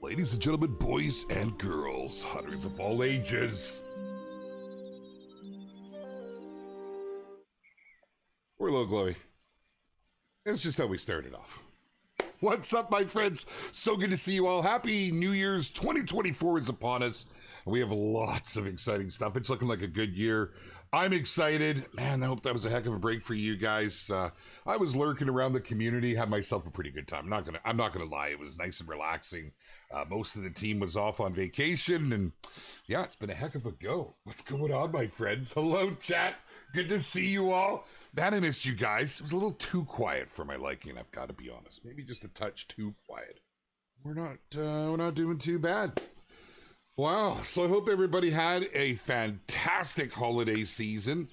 Ladies and gentlemen, boys and girls, hunters of all ages. We're a little glowy. It's just how we started off. What's up, my friends? So good to see you all. Happy New Year's. 2024 is upon us. We have lots of exciting stuff. It's looking like a good year. I'm excited. Man, I hope that was a heck of a break for you guys. I was lurking around the community, had myself a pretty good time. I'm not gonna lie, it was nice and relaxing. Most of the team was off on vacation, and yeah, it's been a heck of a go. What's going on, my friends? Hello, chat. Good to see you all. Man, I missed you guys. It was a little too quiet for my liking, I've got to be honest. Maybe just a touch too quiet. We're not doing too bad. Wow, so I hope everybody had a fantastic holiday season.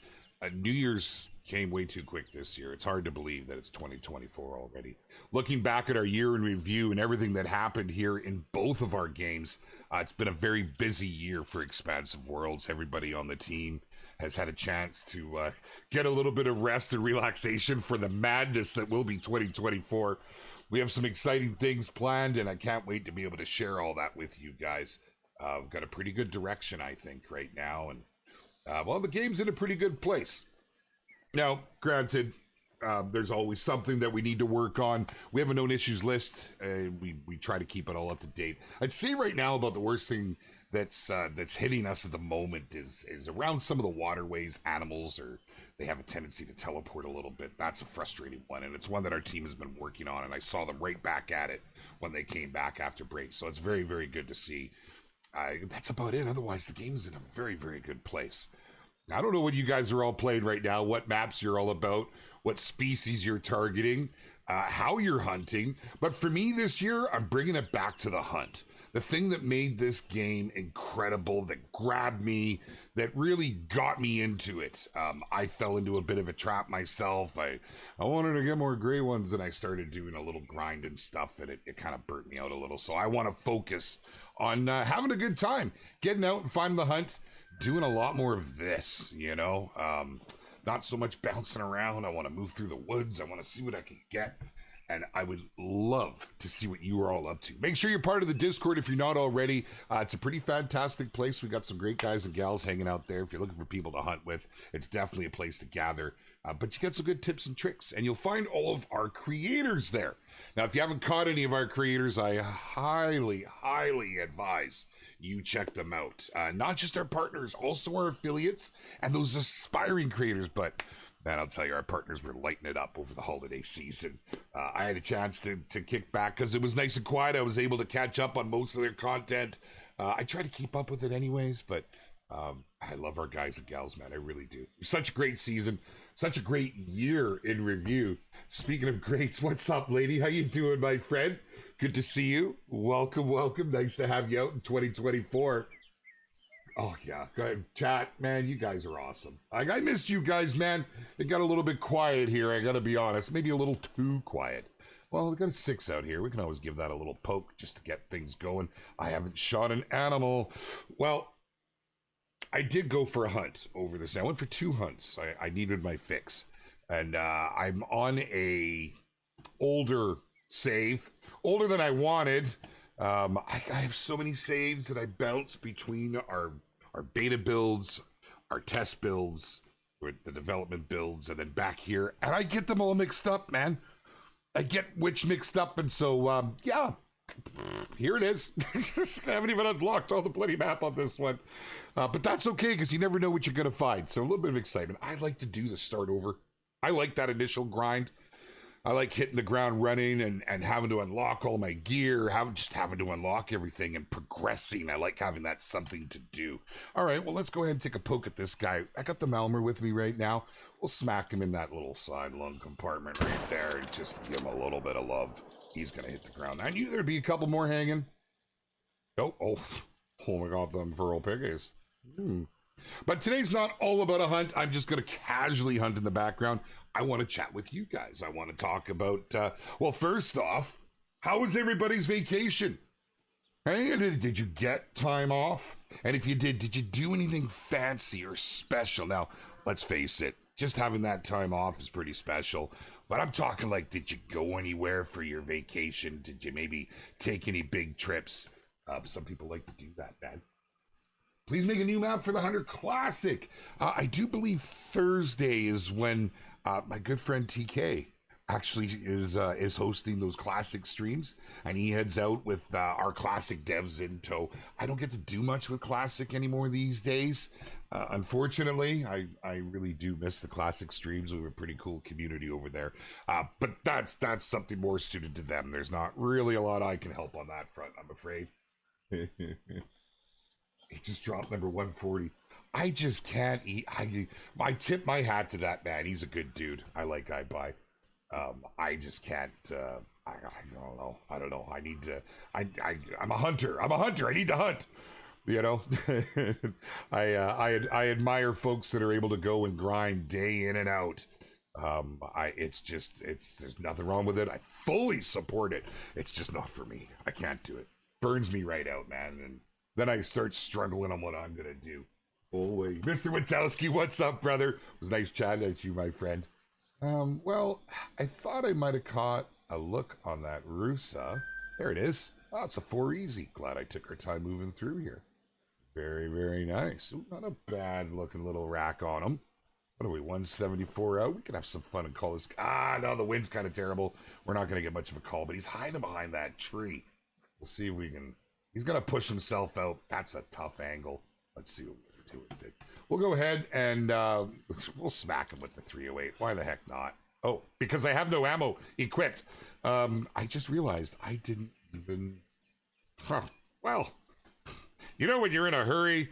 New Year's came way too quick this year. It's hard to believe that it's 2024 already. Looking back at our year in review and everything that happened here in both of our games, it's been a very busy year for Expansive Worlds. Everybody on the team has had a chance to get a little bit of rest and relaxation for the madness that will be 2024. We have some exciting things planned, and I can't wait to be able to share all that with you guys. We've got a pretty good direction, I think, right now, and well, the game's in a pretty good place. Now, granted, there's always something that we need to work on. We have a known issues list. We try to keep it all up to date. I'd say right now about the worst thing that's hitting us at the moment is around some of the waterways. Animals, or they have a tendency to teleport a little bit. That's a frustrating one, and it's one that our team has been working on, and I saw them right back at it when they came back after break. So it's very, very good to see. That's about it. Otherwise, the game's in a very, very good place. I don't know what you guys are all playing right now, what maps you're all about, what species you're targeting, how you're hunting. But for me this year, I'm bringing it back to the hunt. The thing that made this game incredible, that grabbed me, that really got me into it. I fell into a bit of a trap myself. I wanted to get more gray ones, and I started doing a little grind and stuff, and it kind of burnt me out a little. So I want to focus on having a good time, getting out and finding the hunt, doing a lot more of this, you know, not so much bouncing around. I want to move through the woods. I want to see what I can get. and I would love to see what you are all up to. Make sure you're part of the Discord if you're not already. It's a pretty fantastic place. We got some great guys and gals hanging out there. If you're looking for people to hunt with, it's definitely a place to gather. But you get some good tips and tricks, and you'll find all of our creators there. Now, if you haven't caught any of our creators, I highly, highly advise you check them out. Not just our partners, also our affiliates and those aspiring creators. But man, I'll tell you, our partners were lighting it up over the holiday season. I had a chance to kick back because it was nice and quiet. I was able to catch up on most of their content. I try to keep up with it anyways, but I love our guys and gals, man. I really do. Such a great season. Such a great year in review. Speaking of greats, what's up, lady? How you doing, my friend? Good to see you. Welcome, welcome. Nice to have you out in 2024. Oh, yeah. Go ahead. Chat, man, you guys are awesome. I missed you guys, man. It got a little bit quiet here, I gotta be honest. Maybe a little too quiet. Well, we got a 6 out here. We can always give that a little poke just to get things going. I haven't shot an animal. Well, I did go for a hunt over this. I went for 2 hunts. I needed my fix. And I'm on a older save. Older than I wanted. I have so many saves that I bounce between our beta builds, our test builds, the development builds, and then back here. And I get them all mixed up, man. I get which mixed up. And so, yeah. Here it is. I haven't even unlocked all the bloody map on this one. But that's okay, because you never know what you're going to find. So a little bit of excitement. I like to do the start over. I like that initial grind. I like hitting the ground running and having to unlock all my gear, having to unlock everything and progressing. I like having that something to do. All right, well, let's go ahead and take a poke at this guy. I got the Malmer with me right now. We'll smack him in that little side lung compartment right there and just give him a little bit of love. He's going to hit the ground. I knew there'd be a couple more hanging. Oh my God, them feral piggies. But today's not all about a hunt. I'm just going to casually hunt in the background. I want to chat with you guys. I want to talk about, well, first off, how was everybody's vacation? Hey, did you get time off? And if you did you do anything fancy or special? Now, let's face it, just having that time off is pretty special. But I'm talking like, did you go anywhere for your vacation? Did you maybe take any big trips? Some people like to do that, man. Please make a new map for the Hunter Classic. I do believe Thursday is when my good friend TK actually is hosting those classic streams, and he heads out with our classic devs in tow. I don't get to do much with classic anymore these days. Unfortunately, I really do miss the classic streams. We were a pretty cool community over there. But that's something more suited to them. There's not really a lot I can help on that front, I'm afraid. He just dropped number 140. I just can't eat. I tip my hat to that man. He's a good dude. I like Guy Bye. I just can't. I don't know. I don't know. I need to. I'm a hunter. I need to hunt. You know. I admire folks that are able to go and grind day in and out. There's nothing wrong with it. I fully support it. It's just not for me. I can't do it. Burns me right out, man. And then I start struggling on what I'm gonna do. Oh wait, Mr. Witowski, what's up, brother? It was nice chatting at you, my friend. Well, I thought I might have caught a look on that Rusa. There it is. Oh, it's a 4 easy. Glad I took our time moving through here. Very, very nice. Ooh, not a bad looking little rack on him. What are we, 174 out? We could have some fun and call this. No, the wind's kind of terrible. We're not gonna get much of a call, but he's hiding behind that tree. We'll see if we can. He's gonna push himself out. That's a tough angle. Let's see what we can do with it. We'll go ahead and we'll smack him with the 308. Why the heck not? Oh, because I have no ammo equipped. I just realized I didn't even. Well, you know when you're in a hurry,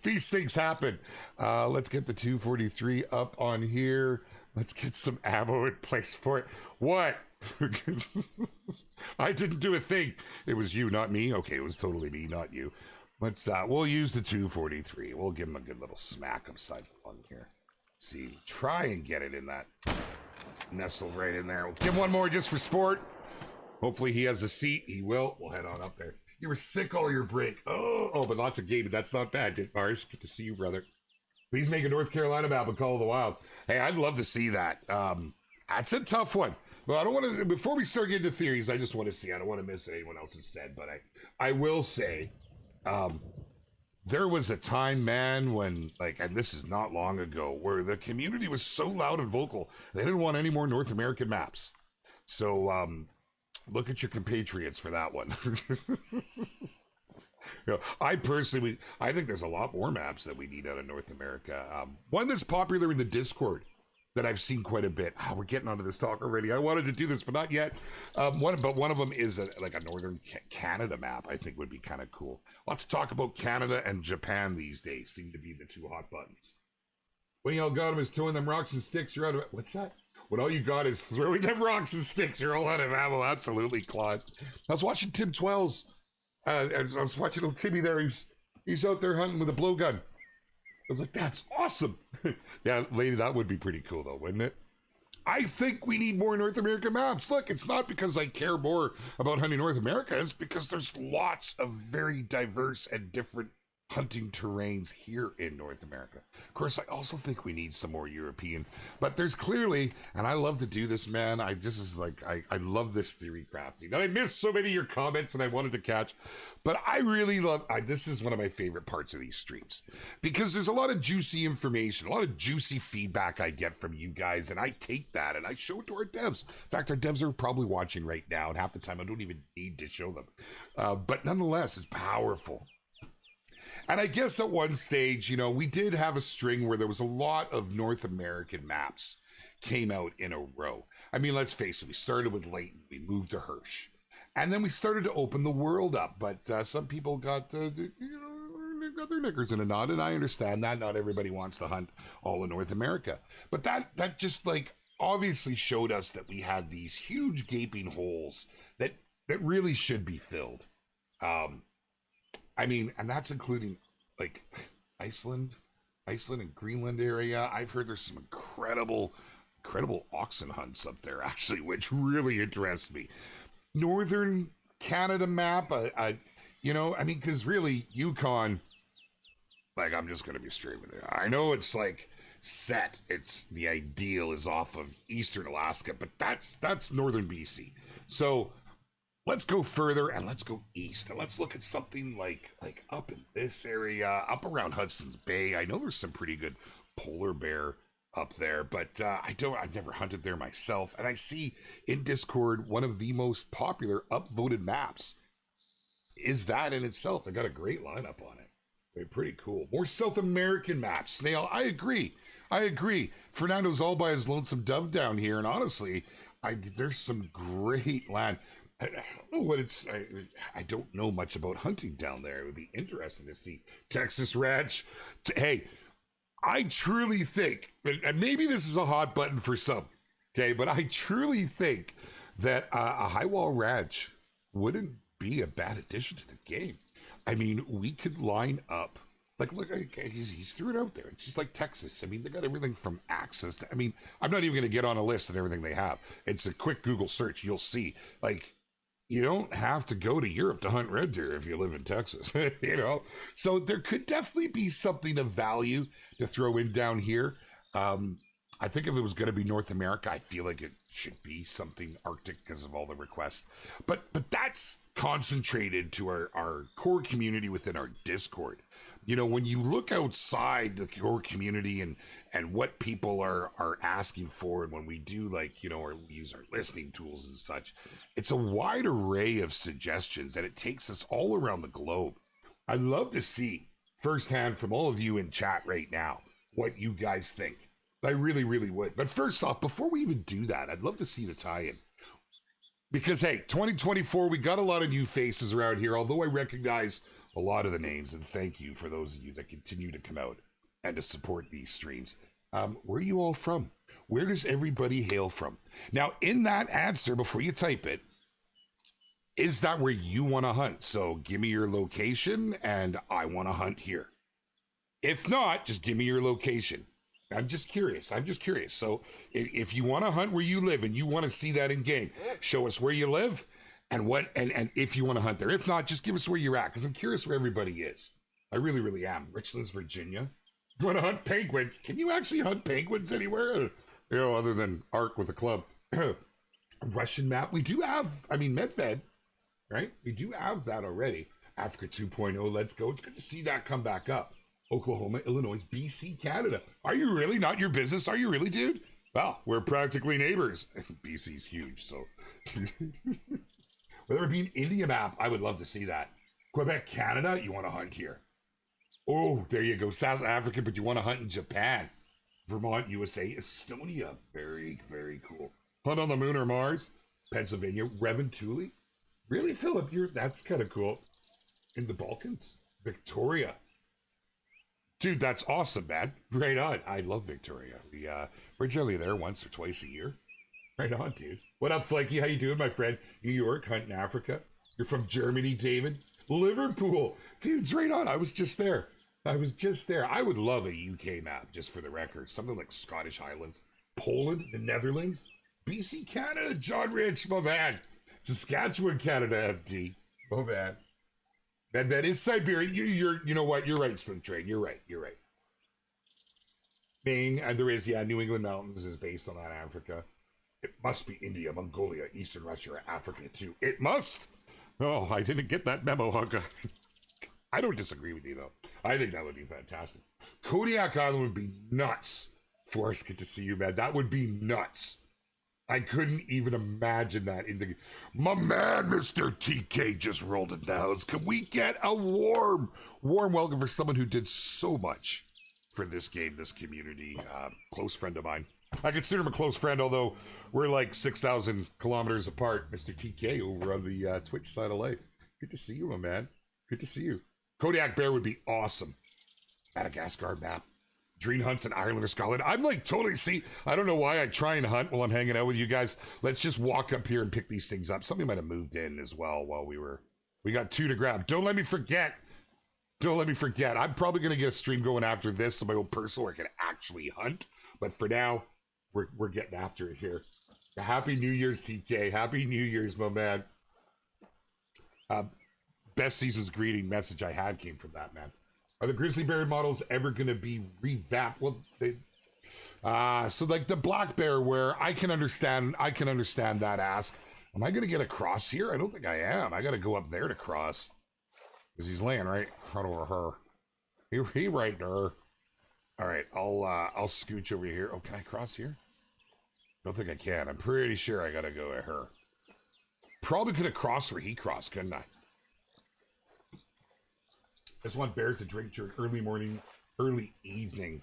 these things happen. Let's get the 243 up on here. Let's get some ammo in place for it. What? I didn't do a thing. It was you, not me. Okay, it was totally me, not you. We'll use the 243. We'll give him a good little smack upside the lung here. See, try and get it in that nestle right in there. We'll give him one more just for sport. Hopefully he has a seat. He will. We'll head on up there. You were sick all your break. Oh, but lots of gaming. That's not bad, Mars. Good to see you, brother. Please make a North Carolina map and Call of the Wild. Hey, I'd love to see that. That's a tough one. Well, I don't want to. Before we start getting to theories, I just want to see. I don't want to miss what anyone else has said, but I will say, there was a time, man, when like, and this is not long ago, where the community was so loud and vocal they didn't want any more North American maps. So, look at your compatriots for that one. You know, I think there's a lot more maps that we need out of North America. One that's popular in the Discord that I've seen quite a bit. We're getting onto this talk already. I wanted to do this, but not yet. One of them is like a Northern Canada map. I think would be kind of cool. Lots of talk about Canada and Japan these days. Seem to be the two hot buttons. When y'all got them is throwing them rocks and sticks, you're out of it. What's that? When all you got is throwing them rocks and sticks, you're all out of ammo. Absolutely, Claude. I was watching Tim Twells. I was watching little Timmy there. He's out there hunting with a blowgun. I was like, that's awesome. Yeah, lady, that would be pretty cool though, wouldn't it? I think we need more North American maps. Look, it's not because I care more about hunting North America. It's because there's lots of very diverse and different hunting terrains here in North America. Of course, I also think we need some more European, but there's clearly, and I love to do this, man. I love this theory crafting. And I missed so many of your comments and I wanted to catch, but I really love, this is one of my favorite parts of these streams because there's a lot of juicy information, a lot of juicy feedback I get from you guys. And I take that and I show it to our devs. In fact, our devs are probably watching right now and half the time I don't even need to show them. But nonetheless, it's powerful. And I guess at one stage, you know, we did have a string where there was a lot of North American maps came out in a row. I mean, let's face it, we started with Leighton, we moved to Hirsch, and then we started to open the world up. But some people got, got their knickers in a knot, and I understand that. Not everybody wants to hunt all of North America. But that just like obviously showed us that we had these huge gaping holes that really should be filled. I mean, and that's including like Iceland and Greenland area. I've heard there's some incredible oxen hunts up there actually, which really interests me. Northern Canada map, you know, I mean, because really Yukon, like I'm just gonna be straight with it. I know it's like set. It's the ideal is off of Eastern Alaska, but that's Northern BC. So let's go further and let's go east and let's look at something like up in this area, up around Hudson's Bay. I know there's some pretty good polar bear up there, but I've never hunted there myself. And I see in Discord one of the most popular upvoted maps is that in itself. They got a great lineup on it. They're pretty cool. More South American maps. Snail, I agree. Fernando's all by his lonesome dove down here, and honestly, there's some great land. I don't know what it's. I don't know much about hunting down there. It would be interesting to see Texas Ranch. Hey, I truly think, and maybe this is a hot button for some, okay, but I truly think that a high wall ranch wouldn't be a bad addition to the game. I mean, we could line up. Like, look, he's threw it out there. It's just like Texas. I mean, they got everything from access to, I mean, I'm not even going to get on a list of everything they have. It's a quick Google search. You'll see. Like, you don't have to go to Europe to hunt red deer if you live in Texas, you know? So there could definitely be something of value to throw in down here. I think if it was going to be North America, I feel like it should be something Arctic because of all the requests. But that's concentrated to our core community within our Discord. You know, when you look outside the core community and what people are asking for, and when we do like, you know, or we use our listening tools and such, it's a wide array of suggestions and it takes us all around the globe. I'd love to see firsthand from all of you in chat right now what you guys think. I really, really would. But first off, before we even do that, I'd love to see the tie-in. Because, hey, 2024, we got a lot of new faces around here, although I recognize a lot of the names, and thank you for those of you that continue to come out and to support these streams. Where are you all from? Where does everybody hail from? Now, in that answer, before you type it, is that where you want to hunt? So give me your location, and I want to hunt here. If not, just give me your location. I'm just curious. So if you want to hunt where you live and you want to see that in game, show us where you live and what, and if you want to hunt there. If not, just give us where you're at, because I'm curious where everybody is. I really, really am. Richlands, Virginia. You want to hunt penguins? Can you actually hunt penguins anywhere? other than Ark with a club. Russian map. We do have, I mean, Medved, right? We do have that already. Africa 2.0, let's go. It's good to see that come back up. Oklahoma, Illinois, BC, Canada. Are you really not your business? Are you really, dude? Well, we're practically neighbors. BC's huge, so. Whether it be an India map, I would love to see that. Quebec, Canada, you want to hunt here. Oh, there you go. South Africa, but you want to hunt in Japan. Vermont, USA, Estonia. Very, very cool. Hunt on the moon or Mars. Pennsylvania, Reventuli. Really, Philip? That's kind of cool. In the Balkans, Victoria. Dude, that's awesome, man. Right on. I love Victoria. We're generally there once or twice a year. Right on, dude. What up, Flanky? How you doing, my friend? New York, hunting Africa. You're from Germany, David. Liverpool. Dude's right on. I was just there. I would love a UK map, just for the record. Something like Scottish Highlands. Poland, the Netherlands. BC, Canada. John Rich, my man. Saskatchewan, Canada, FD. Oh, man. That is Siberia. You know what? You're right, Spring Train. You're right. Maine, and there is, New England Mountains is based on that Africa. It must be India, Mongolia, Eastern Russia, or Africa too. It must. Oh, I didn't get that memo, Hunka. I don't disagree with you, though. I think that would be fantastic. Kodiak Island would be nuts. Forrest, good to see you, man. That would be nuts. I couldn't even imagine that in the... My man, Mr. TK just rolled in the house. Can we get a warm welcome for someone who did so much for this game, this community? Close friend of mine. I consider him a close friend, although we're like 6,000 kilometers apart. Mr. TK over on the Twitch side of life. Good to see you, my man. Good to see you. Kodiak Bear would be awesome. Madagascar map. Dream hunts in Ireland or Scotland. I'm like totally, see, I don't know why I try and hunt while I'm hanging out with you guys. Let's just walk up here and pick these things up. Somebody might have moved in as well while we got two to grab. Don't let me forget. I'm probably going to get a stream going after this so my own personal where I can actually hunt. But for now, we're getting after it here. Happy New Year's, TK. Happy New Year's, my man. Best season's greeting message I had came from that, man. Are the grizzly bear models ever going to be revamped? Well, so like the black bear, where I can understand that ask. Am I going to get across here? I don't think I am. I got to go up there to cross. Because he's laying right over her. He right there. All right, I'll scooch over here. Oh, can I cross here? I don't think I can. I'm pretty sure I got to go at her. Probably could have crossed where he crossed, couldn't I? I just want bears to drink during early morning, early evening.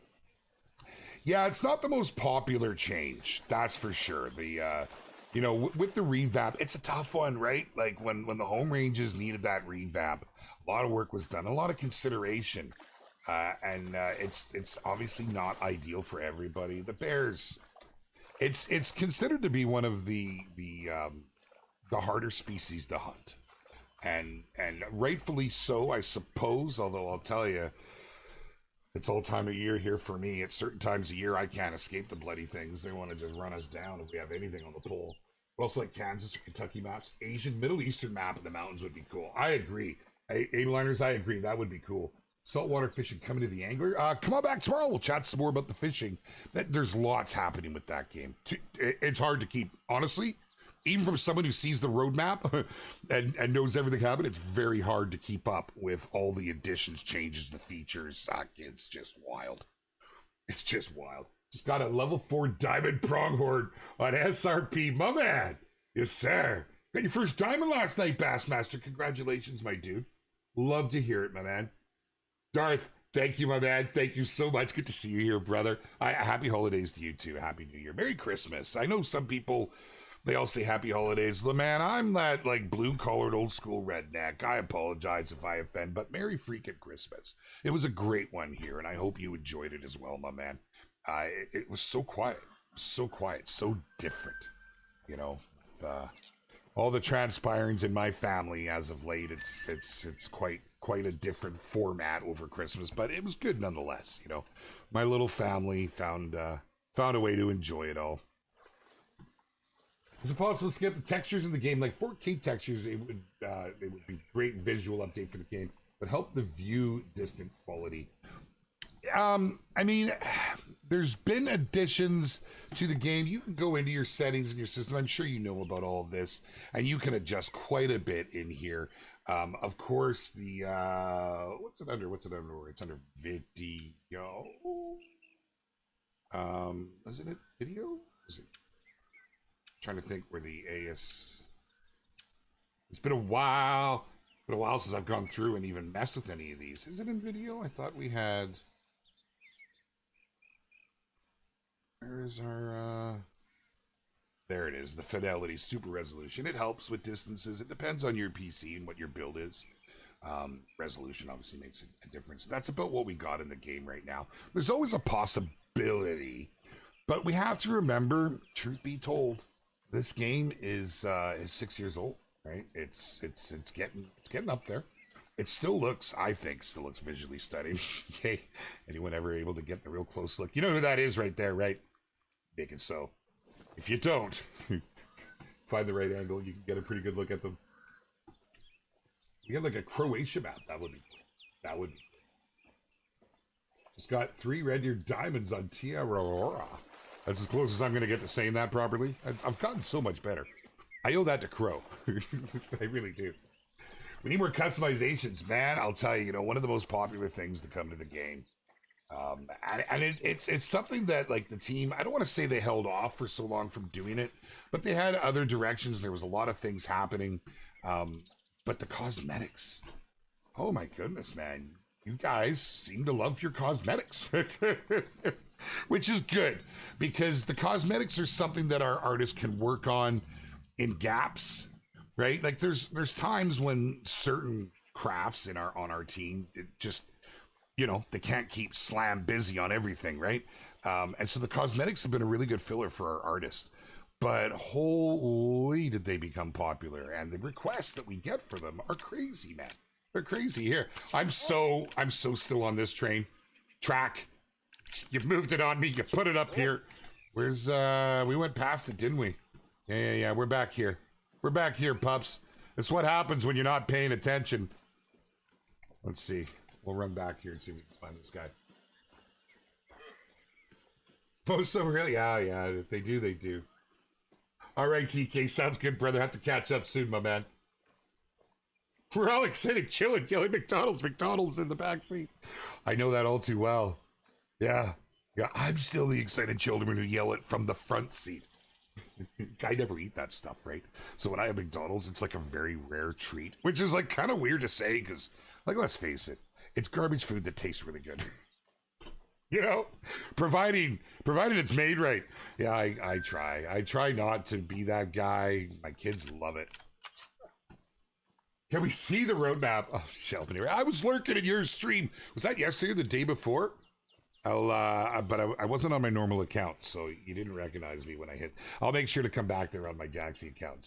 Yeah, it's not the most popular change, that's for sure. The with the revamp, it's a tough one, right? Like when the home ranges needed that revamp, a lot of work was done, a lot of consideration, and it's obviously not ideal for everybody. The bears, it's considered to be one of the harder species to hunt. And rightfully so, I suppose, although I'll tell you, it's all time of year here for me. At certain times of year, I can't escape the bloody things. They want to just run us down if we have anything on the pole. But also like Kansas or Kentucky maps, Asian, Middle Eastern map in the mountains would be cool. I agree. Abeliners, I agree. That would be cool. Saltwater fishing coming to the angler. Come on back tomorrow. We'll chat some more about the fishing. There's lots happening with that game. It's hard to keep, honestly. Even from someone who sees the roadmap and knows everything happened, it's very hard to keep up with all the additions, changes, the features. It's just wild. It's just wild. Just got a level 4 diamond pronghorn on SRP. My man. Yes, sir. Got your first diamond last night, Bassmaster. Congratulations, my dude. Love to hear it, my man. Darth, thank you, my man. Thank you so much. Good to see you here, brother. Happy holidays to you, too. Happy New Year. Merry Christmas. I know some people... They all say happy holidays. Man, I'm that like blue-collared old school redneck. I apologize if I offend, but Merry freaking Christmas. It was a great one here, and I hope you enjoyed it as well, my man. It was so quiet, so different. You know, with, all the transpirings in my family as of late, it's quite a different format over Christmas, but it was good nonetheless. You know, my little family found a way to enjoy it all. Is it possible to skip the textures in the game? Like 4K textures, it would be great visual update for the game, but help the view distance quality. I mean, there's been additions to the game. You can go into your settings in your system. I'm sure you know about all of this, and you can adjust quite a bit in here. Of course, the what's it under? What's it under? It's under video. Isn't it video? Is it? I'm trying to think where the AS. It's been a while. Been a while since I've gone through and even messed with any of these. Is it in video? I thought we had. Where is our, there it is, the fidelity super resolution. It helps with distances. It depends on your PC and what your build is. Resolution obviously makes a difference. That's about what we got in the game right now. There's always a possibility, but we have to remember, truth be told, this game is 6 years old, right? It's getting up there. It still looks, I think, visually stunning. Hey, anyone ever able to get the real close look? You know who that is right there, right? Make it so. If you don't, find the right angle, you can get a pretty good look at them. You get like a Croatia map. That would be. It's got 3 red-eared diamonds on Tiara. That's as close as I'm going to get to saying that properly. I've gotten so much better. I owe that to Crow. I really do. We need more customizations, man. I'll tell you, one of the most popular things to come to the game. And it's something that, like, the team, I don't want to say they held off for so long from doing it, but they had other directions. There was a lot of things happening. But the cosmetics, oh my goodness, man. You guys seem to love your cosmetics, which is good, because the cosmetics are something that our artists can work on in gaps. Right, like there's times when certain crafts on our team, it just, they can't keep slam busy on everything, right? And so the cosmetics have been a really good filler for our artists. But holy, did they become popular? And the requests that we get for them are crazy, man. They're crazy. Here, I'm so still on this track. You moved it on me. You put it up here. Where's we went past it, didn't we? Yeah. We're back here. We're back here, pups. That's what happens when you're not paying attention. Let's see. We'll run back here and see if we can find this guy. Most of them really? Yeah. If they do, they do. All right, TK. Sounds good, brother. Have to catch up soon, my man. We're all excited, chilling, yelling McDonald's. McDonald's in the backseat. I know that all too well. Yeah. I'm still the excited children who yell it from the front seat. I never eat that stuff, right? So when I have McDonald's, it's like a very rare treat, which is like kind of weird to say because, like, let's face it, it's garbage food that tastes really good. Providing it's made right. Yeah, I try not to be that guy. My kids love it. Can we see the roadmap? Oh, Shelby, I was lurking in your stream. Was that yesterday or the day before? But I wasn't on my normal account, so you didn't recognize me when I hit. I'll make sure to come back there on my Jaxie account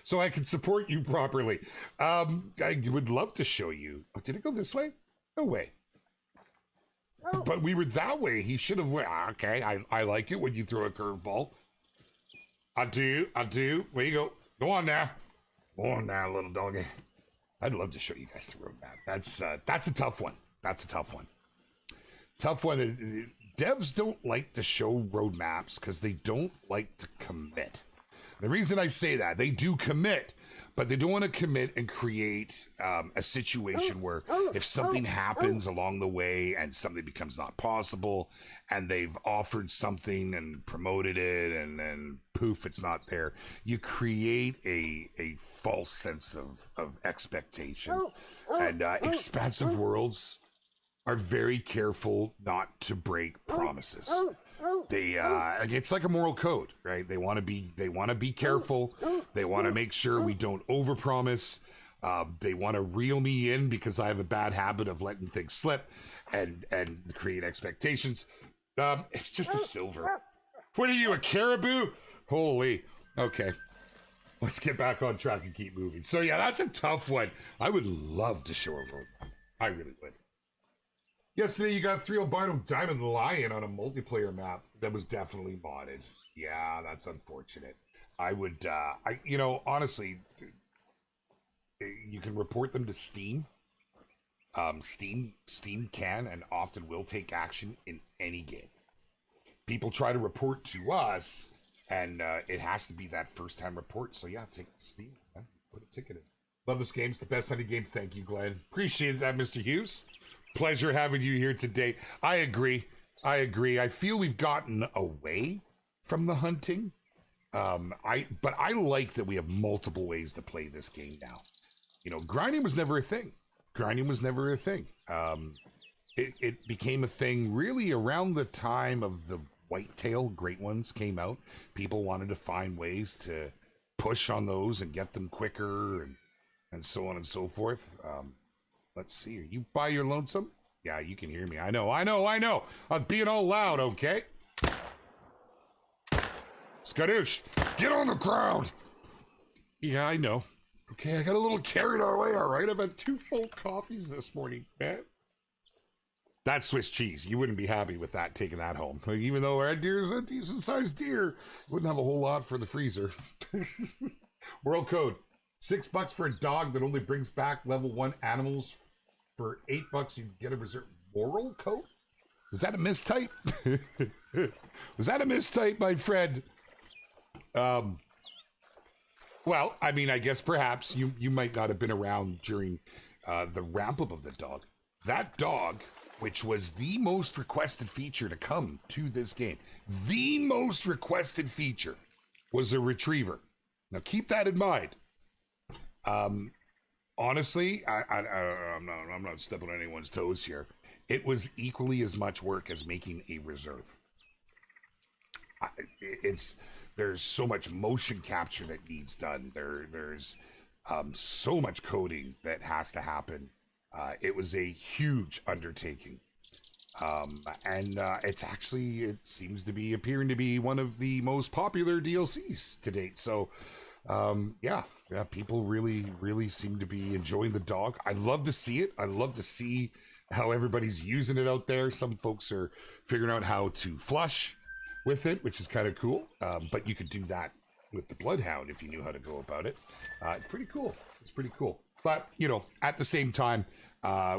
so I can support you properly. I would love to show you. Oh, did it go this way? No way. Oh. But we were that way. He should have went. Okay, I like it when you throw a curveball. I do. Where you go? Go on now. Go on now, little doggy. I'd love to show you guys the roadmap. That's a tough one. Tough one. Devs don't like to show roadmaps because they don't like to commit. The reason I say that, they do commit, but they don't want to commit and create a situation where if something happens along the way and something becomes not possible and they've offered something and promoted it and then poof, it's not there, you create a false sense of expectation. And expansive worlds are very careful not to break promises. They it's like a moral code, right? They want to be careful. They want to make sure we don't overpromise. They want to reel me in because I have a bad habit of letting things slip and create expectations. It's just a silver. What are you, a caribou? Holy. Okay. Let's get back on track and keep moving. So yeah, that's a tough one. I would love to show a roadmap. I really would. Yesterday, you got 3 albino diamond lion on a multiplayer map that was definitely modded. Yeah, that's unfortunate. I would, honestly, you can report them to Steam. Steam can and often will take action in any game. people try to report to us, and it has to be that first time report. So yeah, take Steam, man. Put a ticket in. Love this game. It's the best hunting game. Thank you, Glenn. Appreciate that, Mr. Hughes. Pleasure having you here today. I agree. I feel we've gotten away from the hunting. But I like that we have multiple ways to play this game now. You know, grinding was never a thing. It became a thing really around the time of the whitetail great ones came out. People wanted to find ways to push on those and get them quicker and so on and so forth. Let's see. Are you by your lonesome? Yeah, you can hear me. I know. I'm being all loud, okay? Skadoosh, get on the ground. Yeah, I know. Okay, I got a little carried away, all right? I've had 2 full coffees this morning, man. That's Swiss cheese. You wouldn't be happy with that, taking that home. Even though our deer is a decent-sized deer, wouldn't have a whole lot for the freezer. World code. $6 for a dog that only brings back level 1 animals. For $8, you get a reserve. Moral code? Is that a mistype? Was that a mistype, my friend? Well, I mean, I guess perhaps you might not have been around during the ramp up of the dog. That dog, which was the most requested feature to come to this game, the most requested feature was a retriever. Now keep that in mind. Honestly, I'm not stepping on anyone's toes here. It was equally as much work as making a reserve. There's so much motion capture that needs done. There's so much coding that has to happen. It was a huge undertaking. And it seems to be appearing to be one of the most popular DLCs to date. So, yeah, people really seem to be enjoying the dog. I love to see it. I love to see how everybody's using it out there. Some folks are figuring out how to flush with it, which is kind of cool. But you could do that with the Bloodhound if you knew how to go about it. It's pretty cool. But, you know, at the same time,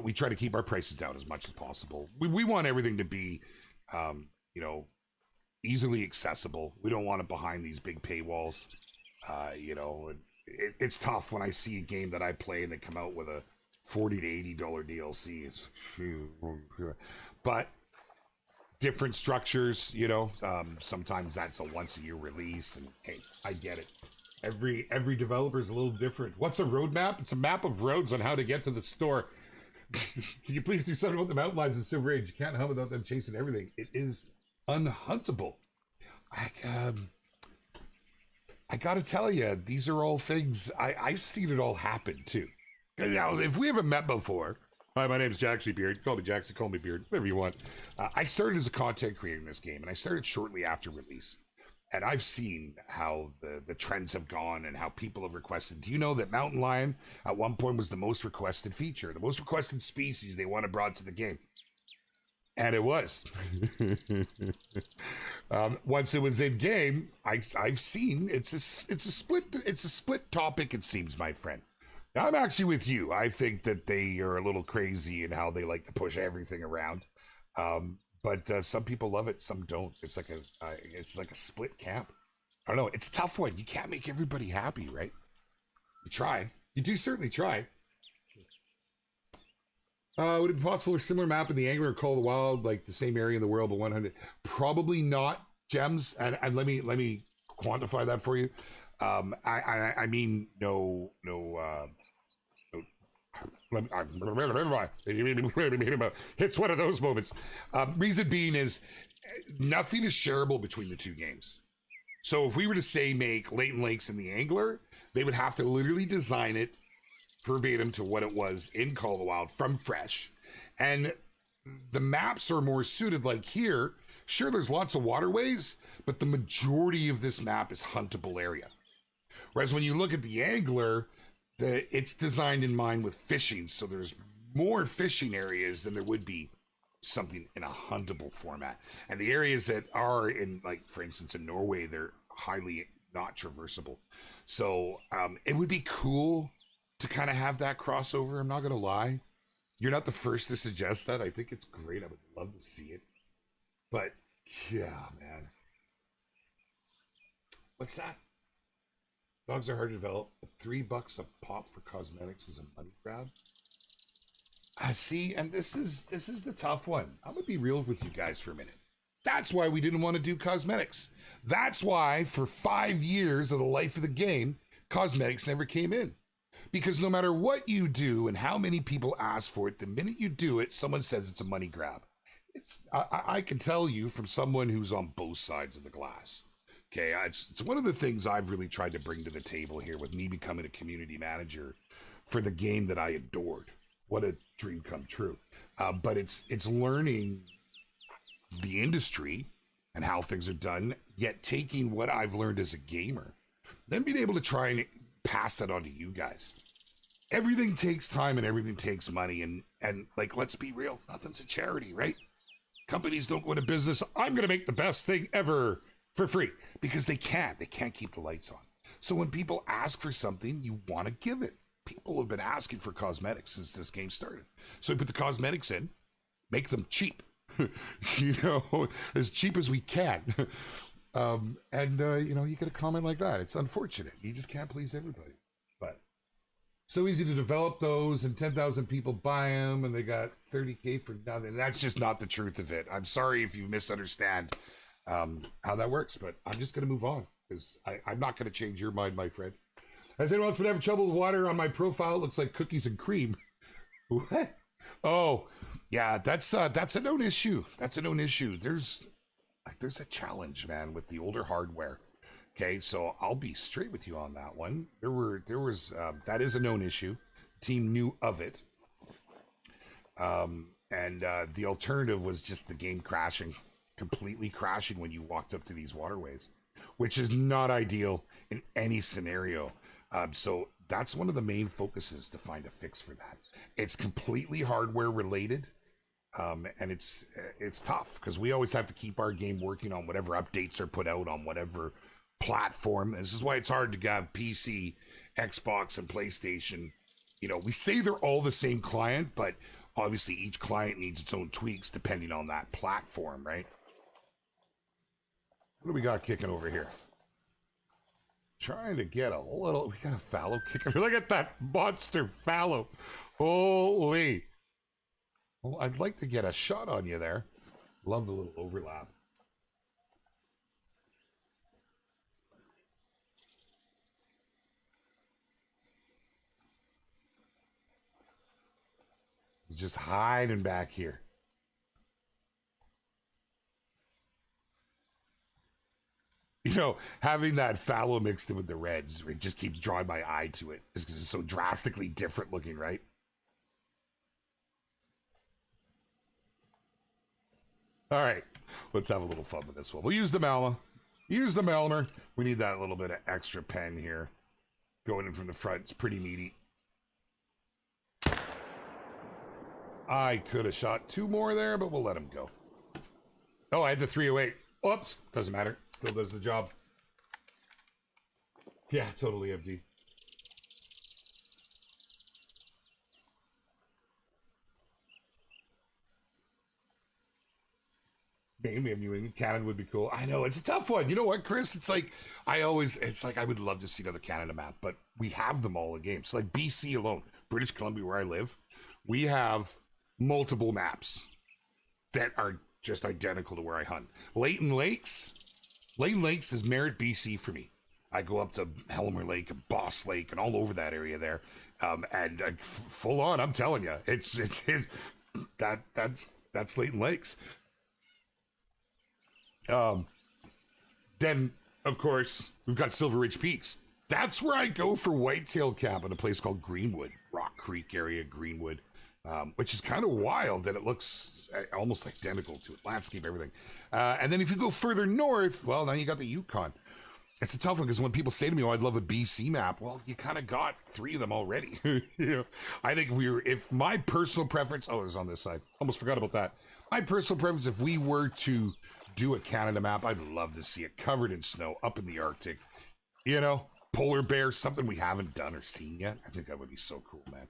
we try to keep our prices down as much as possible. We want everything to be, you know, easily accessible. We don't want it behind these big paywalls. You know, it's tough when I see a game that I play and they come out with a $40 to $80 DLC. But different structures, you know, sometimes that's a once a year release, and hey, I get it. Every developer is a little different. What's a roadmap? It's a map of roads on how to get to the store. Can you please do something about the mountain lions in Silver Age? You can't hunt without them chasing everything. It is unhuntable. I gotta tell you, these are all things I've seen it all happen too. Now, if we haven't met before, hi, my name's Jaxie Beard. Call me Jaxie, call me Beard, whatever you want. I started as a content creator in this game, and I started shortly after release. And I've seen how the trends have gone and how people have requested. Do you know that mountain lion at one point was the most requested feature, the most requested species they wanted brought to the game? And it was. Once it was in game, I've seen it's a split topic. It seems, my friend. Now, I'm actually with you. I think that they are a little crazy in how they like to push everything around. But some people love it, some don't. It's like a split camp. I don't know. It's a tough one. You can't make everybody happy, right? You try. You do certainly try. Would it be possible for a similar map in the Angler or Call of the Wild, like the same area in the world, but 100? Probably not, Gems. And let me quantify that for you. I mean, no. It's one of those moments. Reason being is nothing is shareable between the two games. So if we were to say make Leighton Lakes and the Angler, they would have to literally design it verbatim to what it was in Call of the Wild from fresh. And the maps are more suited, like here. Sure, there's lots of waterways, but the majority of this map is huntable area. Whereas when you look at the Angler, it's designed in mind with fishing, so there's more fishing areas than there would be something in a huntable format. And the areas that are in, like, for instance, in Norway, they're highly not traversable. So it would be cool to kind of have that crossover. I'm not going to lie. You're not the first to suggest that. I think it's great. I would love to see it. But Yeah, man. What's that? Dogs are hard to develop. $3 a pop for cosmetics is a money grab. I see, and this is the tough one. I'm gonna be real with you guys for a minute. That's why we didn't want to do cosmetics. That's why for 5 years of the life of the game, cosmetics never came in. Because no matter what you do and how many people ask for it, the minute you do it, someone says it's a money grab. I can tell you from someone who's on both sides of the glass. Okay, it's one of the things I've really tried to bring to the table here with me becoming a community manager for the game that I adored. What a dream come true. But it's learning the industry and how things are done, yet taking what I've learned as a gamer, then being able to try and pass that on to you guys. Everything takes time and everything takes money, and like, let's be real, nothing's a charity, right? Companies don't go into business, I'm gonna make the best thing ever for free, because they can't keep the lights on. So when people ask for something, you want to give it. People have been asking for cosmetics since this game started, so we put the cosmetics in, make them cheap. As cheap as we can. You get a comment like that. It's unfortunate. You just can't please everybody. But so easy to develop those, and 10,000 people buy them, and they got 30K for nothing. That's just not the truth of it. I'm sorry if you misunderstand how that works, but I'm just going to move on because I'm not going to change your mind, my friend. Has anyone else been having trouble with water on my profile? It looks like cookies and cream. What? Oh, yeah, that's a known issue. That's a known issue. There's a challenge, man, with the older hardware. Okay, so I'll be straight with you on that one. There was that is a known issue. Team knew of it. The alternative was just the game crashing, completely crashing when you walked up to these waterways, which is not ideal in any scenario. So that's one of the main focuses, to find a fix for that. It's completely hardware related. And it's tough because we always have to keep our game working on whatever updates are put out on whatever platform. This is why it's hard to have PC, Xbox, and PlayStation. We say they're all the same client, but obviously each client needs its own tweaks depending on that platform, right? What do we got kicking over here? Trying to get we got a fallow kicking. Look at that monster fallow. Holy. Well, I'd like to get a shot on you there. Love the little overlap. He's just hiding back here. Having that fallow mixed in with the reds, it just keeps drawing my eye to it. Just because it's so drastically different looking, right? All right, let's have a little fun with this one. We'll use the Malma. Use the Melmer. We need that little bit of extra pen here. Going in from the front. It's pretty meaty. I could have shot 2 more there, but we'll let him go. Oh, I had the 308. Oops. Doesn't matter. Still does the job. Yeah, totally empty. Maybe New England Canada would be cool. I know, it's a tough one. You know what, Chris? It's like I would love to see another Canada map, but we have them all in games. So like BC alone, British Columbia, where I live, we have multiple maps that are just identical to where I hunt. Leighton Lakes is Merritt, BC for me. I go up to Helmer Lake and Boss Lake and all over that area there, and full on. I'm telling you, that's Leighton Lakes. Then, of course, we've got Silver Ridge Peaks. That's where I go for whitetail camp in a place called Greenwood, Rock Creek area, Greenwood, which is kind of wild that it looks almost identical to it, landscape, everything. And then if you go further north, well, now you got the Yukon. It's a tough one because when people say to me, "Oh, I'd love a BC map," well, you kind of got 3 of them already. I think if my personal preference, it's on this side. Almost forgot about that. My personal preference, if we were to do a Canada map, I'd love to see it covered in snow up in the Arctic. Polar bears, something we haven't done or seen yet. I think that would be so cool, man.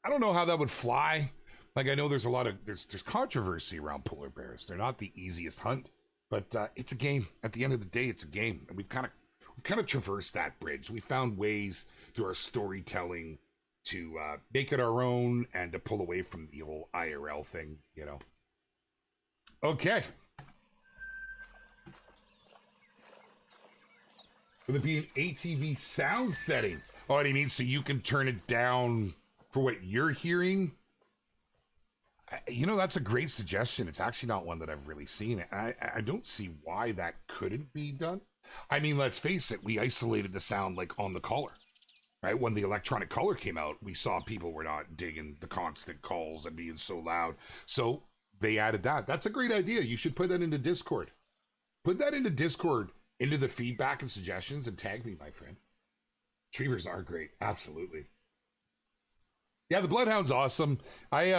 I don't know how that would fly. Like, I know there's a lot of there's controversy around polar bears. They're not the easiest hunt. But it's a game. At the end of the day, it's a game, and we've kind of traversed that bridge. We found ways through our storytelling to make it our own and to pull away from the whole IRL thing, you know. Okay. Will it be an ATV sound setting? Oh, what do you mean? So you can turn it down for what you're hearing? You know, that's a great suggestion. It's actually not one that I've really seen. I don't see why that couldn't be done. I mean, let's face it, we isolated the sound like on the collar, right? When the electronic collar came out, we saw people were not digging the constant calls and being so loud. So they added that. That's a great idea. You should put that into Discord. Put that into Discord, into the feedback and suggestions, and tag me, my friend. Retrievers are great. Absolutely. Yeah, the Bloodhound's awesome. I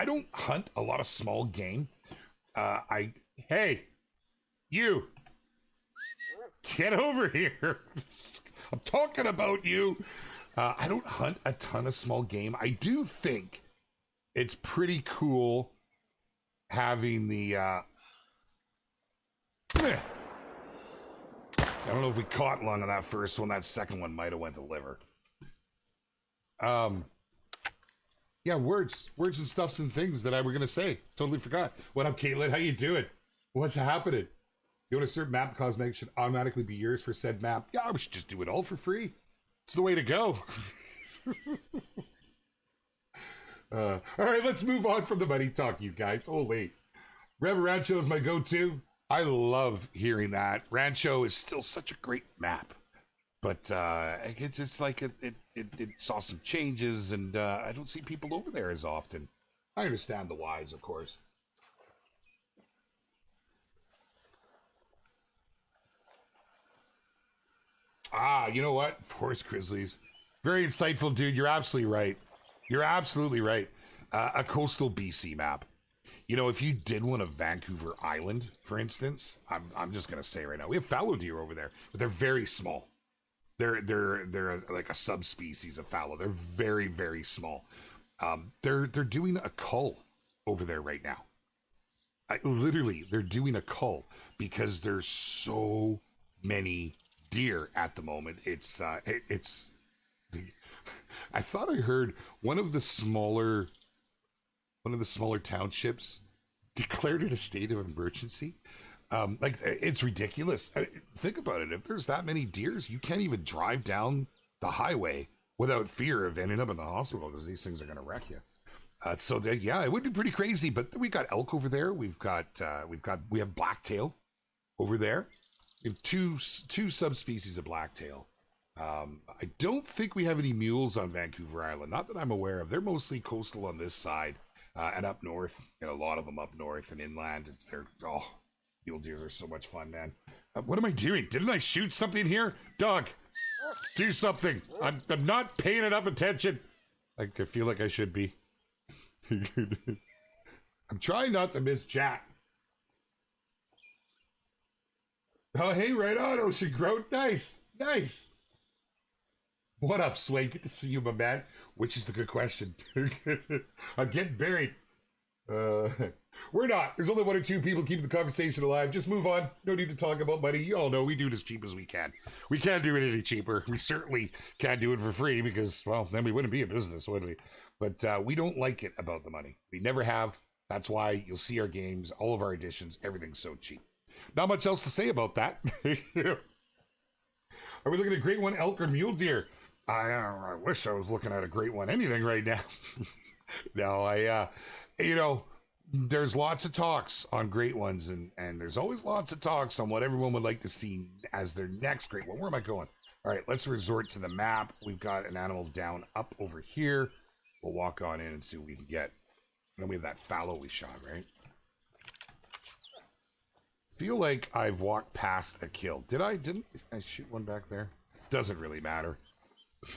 don't hunt a lot of small game. Hey, you, get over here. I'm talking about you. I don't hunt a ton of small game. I do think it's pretty cool having the I don't know if we caught lung on that first one. That second one might have went to liver. Yeah, words and stuffs and things that I were gonna say. Totally forgot. What up, Caitlin? How you doing? What's happening? You want a certain map cosmetic should automatically be yours for said map? Yeah, we should just do it all for free. It's the way to go. All right, let's move on from the money talk, you guys. Oh, wait. Rev Rancho is my go-to. I love hearing that. Rancho is still such a great map. But it's just like it saw some changes, and I don't see people over there as often. I understand the whys, of course. Ah, you know what? Forest Grizzlies. Very insightful, dude. You're absolutely right. You're absolutely right. A coastal BC map. You know, if you did one of Vancouver Island, for instance, I'm just gonna say right now, we have fallow deer over there, but they're very small. They're like a subspecies of fallow. They're very, very small. They're doing a cull over there right now. Literally, they're doing a cull because there's so many deer at the moment. I thought I heard one of the smaller townships declared it a state of emergency. Like, it's ridiculous. Think about it. If there's that many deers, you can't even drive down the highway without fear of ending up in the hospital because these things are going to wreck you. Yeah, it would be pretty crazy. But we got elk over there. We have blacktail over there. We have two subspecies of blacktail. I don't think we have any mules on Vancouver Island. Not that I'm aware of. They're mostly coastal on this side and up north. And a lot of them up north and inland. Mule deers are so much fun, man. What am I doing? Didn't I shoot something here? Dog, do something. I'm not paying enough attention. I feel like I should be. I'm trying not to miss chat. Oh, hey, right on, Ocean Growth. Nice. What up, Sway? Good to see you, my man. Which is the good question. I'm getting buried. We're not. There's only one or two people keeping the conversation alive. Just move on. No need to talk about money. You all know we do it as cheap as we can. We can't do it any cheaper. We certainly can't do it for free because, well, then we wouldn't be a business, would we? But we don't like it about the money. We never have. That's why you'll see our games, all of our editions, everything's so cheap. Not much else to say about that. Are we looking at great one, elk, or mule deer? I wish I was looking at a great one, anything right now. No, there's lots of talks on great ones, and there's always lots of talks on what everyone would like to see as their next great one. Where am I going? All right, let's resort to the map. We've got an animal down up over here. We'll walk on in and see what we can get. And then we have that fallow we shot, right? Feel like I've walked past a kill. Didn't I shoot one back there? Doesn't really matter.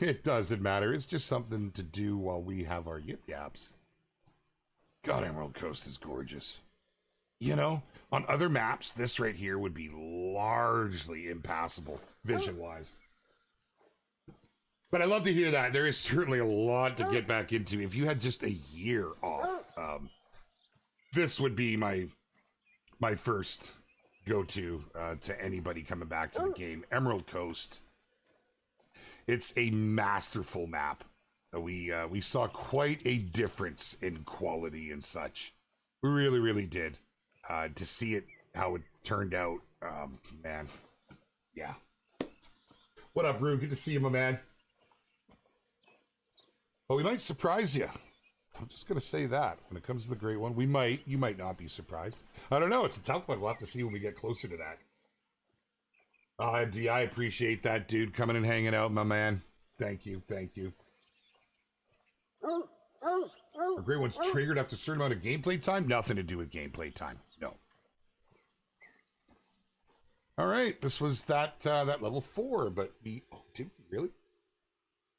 It doesn't matter. It's just something to do while we have our yip yaps. God, Emerald Coast is gorgeous. You know, on other maps, this right here would be largely impassable vision-wise. But I love to hear that. There is certainly a lot to get back into. If you had just a year off, this would be my first go to anybody coming back to the game. Emerald Coast. It's a masterful map. We saw quite a difference in quality and such. We really, really did. To see it, how it turned out, man. Yeah. What up, Rue? Good to see you, my man. Oh, we might surprise you. I'm just going to say that. When it comes to the Great One, we might. You might not be surprised. I don't know. It's a tough one. We'll have to see when we get closer to that. MD, I appreciate that, dude. Coming and hanging out, my man. Thank you. Thank you. The Great One's triggered after a certain amount of gameplay time? Nothing to do with gameplay time. No. All right. This was that level 4, but we... Oh, did we really?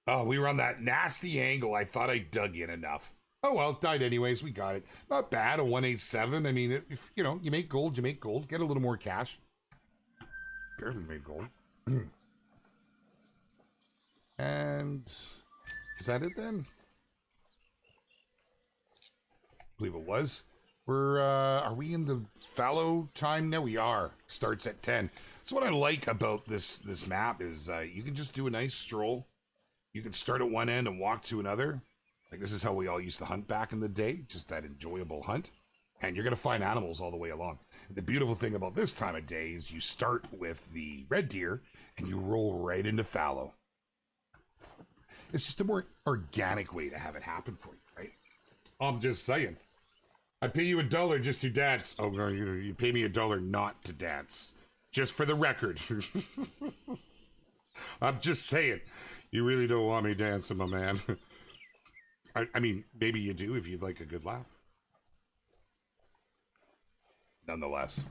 Oh, we were on that nasty angle. I thought I dug in enough. Oh, well, it died anyways. We got it. Not bad, a 187. I mean, if, you know, you make gold, you make gold. Get a little more cash. Barely made gold. And is that it then? I believe it was. Are we in the fallow time now? We are. Starts at 10. So what I like about this map is you can just do a nice stroll. You can start at one end and walk to another. Like this is how we all used to hunt back in the day. Just that enjoyable hunt. And you're going to find animals all the way along. The beautiful thing about this time of day is you start with the red deer and you roll right into fallow. It's just a more organic way to have it happen for you, right? I'm just saying. I pay you $1 just to dance. Oh, no, you pay me $1 not to dance. Just for the record. I'm just saying. You really don't want me dancing, my man. I mean, maybe you do if you'd like a good laugh. Nonetheless.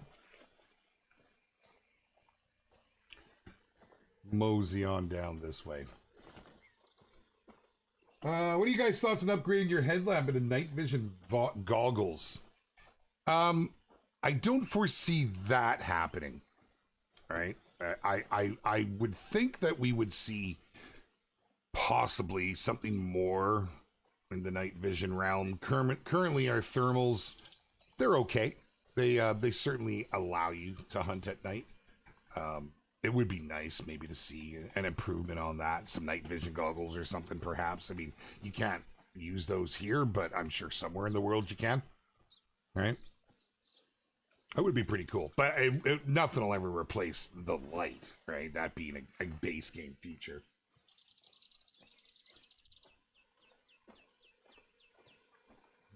Mosey on down this way. What are you guys' thoughts on upgrading your headlamp into night vision goggles? I don't foresee that happening. All right. I would think that we would see possibly something more in the night vision realm. Currently, our thermals, they're okay. They certainly allow you to hunt at night. It would be nice maybe to see an improvement on that. Some night vision goggles or something, perhaps. I mean, you can't use those here, but I'm sure somewhere in the world you can. Right? That would be pretty cool. But nothing will ever replace the light, right? That being a base game feature.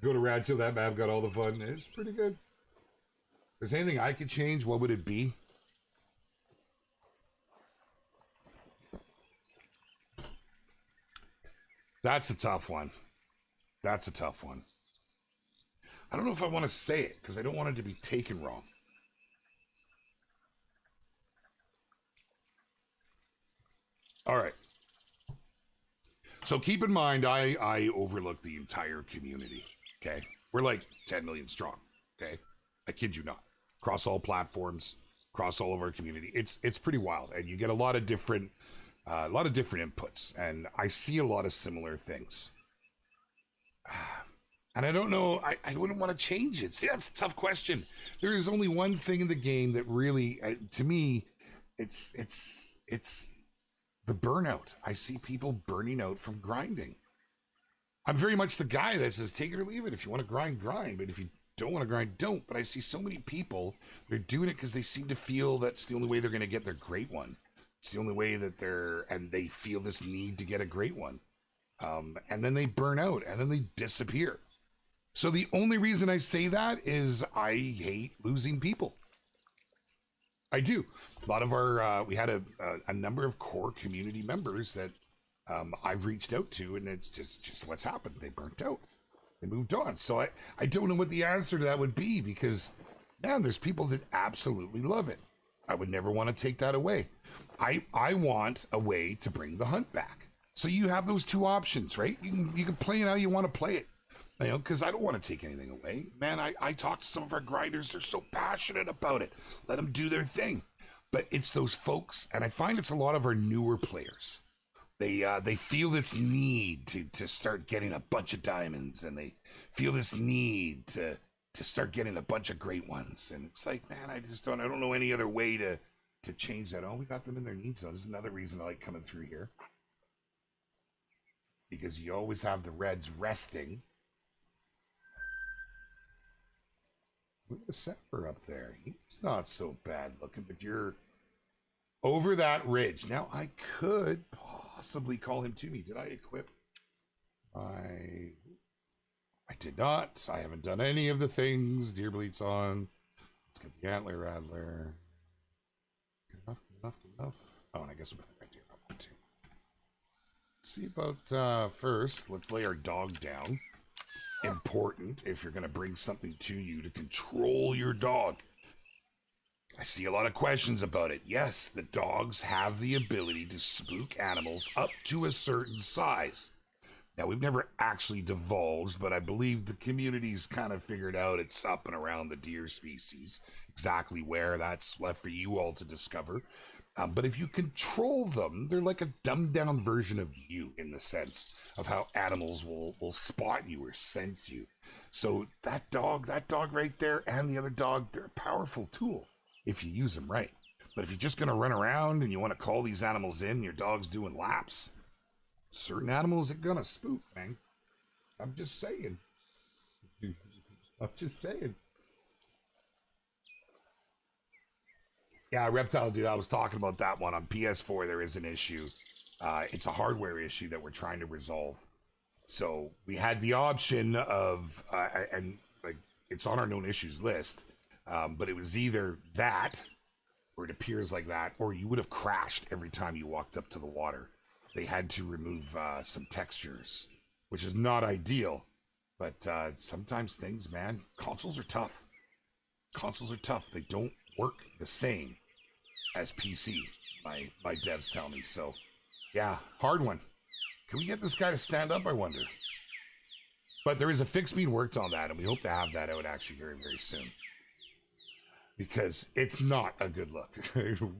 Go to Radchill, that map got all the fun. It's pretty good. If there's anything I could change, what would it be? That's a tough one. That's a tough one. I don't know if I want to say it because I don't want it to be taken wrong. All right. So keep in mind, I overlook the entire community. Okay. We're like 10 million strong. Okay. I kid you not. Across all platforms, across all of our community. It's pretty wild. And you get a lot of different inputs. And I see a lot of similar things. And I don't know, I wouldn't want to change it. See, that's a tough question. There is only one thing in the game that really, to me, it's the burnout. I see people burning out from grinding. I'm very much the guy that says, take it or leave it. If you want to grind, grind. But if you don't want to grind, don't. But I see so many people, they're doing it because they seem to feel that's the only way they're going to get their great one. It's the only way that they feel this need to get a great one. And then they burn out and then they disappear. So the only reason I say that is I hate losing people. I do. A lot of our, we had a number of core community members that I've reached out to, and it's just what's happened. They burnt out. They moved on. So I don't know what the answer to that would be because, man, there's people that absolutely love it. I would never want to take that away. I want a way to bring the hunt back. So you have those two options, right? You can play it how you want to play it. You know, because I don't want to take anything away. Man, I talk to some of our grinders. They're so passionate about it. Let them do their thing. But it's those folks, and I find it's a lot of our newer players. They feel this need to start getting a bunch of diamonds, and they feel this need to to start getting a bunch of great ones. And it's like, man, I don't know any other way to change that. Oh, we got them in their need zone. This is another reason I like coming through here. Because you always have the reds resting. Look at the center up there. He's not so bad looking, but you're over that ridge. Now, I could possibly call him to me. Did I equip? I did not. I haven't done any of the things. Deer bleats on. Let's get the antler rattler. Good enough. Oh, and I guess we're the right deer. I want to. See about first. Let's lay our dog down. Important if you're going to bring something to you to control your dog. I see a lot of questions about it. Yes, the dogs have the ability to spook animals up to a certain size. Now, we've never actually divulged, but I believe the community's kind of figured out it's up and around the deer species. Exactly where, that's left for you all to discover. But if you control them, they're like a dumbed-down version of you in the sense of how animals will spot you or sense you. So that dog right there and the other dog, they're a powerful tool if you use them right. But if you're just going to run around and you want to call these animals in, your dog's doing laps, certain animals are going to spook, man. I'm just saying. Yeah, Reptile Dude, I was talking about that one. On PS4, there is an issue. It's a hardware issue that we're trying to resolve. So we had the option of, and like it's on our known issues list, but it was either that, or it appears like that, or you would have crashed every time you walked up to the water. They had to remove some textures, which is not ideal. But sometimes things, man, consoles are tough. They don't work the same as PC, my devs tell me. So, yeah, hard one. Can we get this guy to stand up, I wonder? But there is a fix being worked on that, and we hope to have that out actually very, very soon. Because it's not a good look.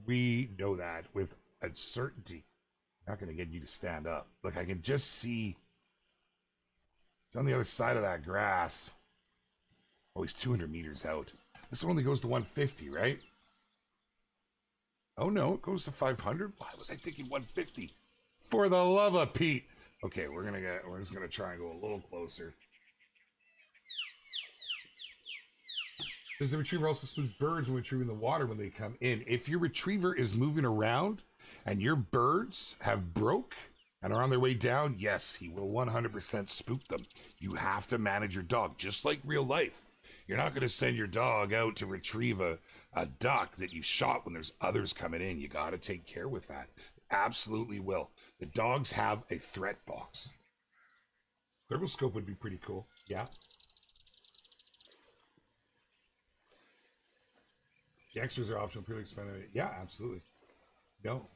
We know that with a certainty. Not going to get you to stand up. Look, I can just see it's on the other side of that grass. Oh, he's 200 meters out. This one only goes to 150, right? Oh, no, it goes to 500? Why was I thinking 150? For the love of Pete. Okay, we're just going to try and go a little closer. Does the retriever also spook birds when retrieving the water when they come in? If your retriever is moving around and your birds have broke and are on their way down, yes, he will 100% spook them. You have to manage your dog, just like real life. You're not going to send your dog out to retrieve a duck that you shot when there's others coming in. You got to take care with that. Absolutely will. The dogs have a threat box. Thermoscope would be pretty cool. Yeah. The extras are optional, pretty expensive. Yeah, absolutely. No,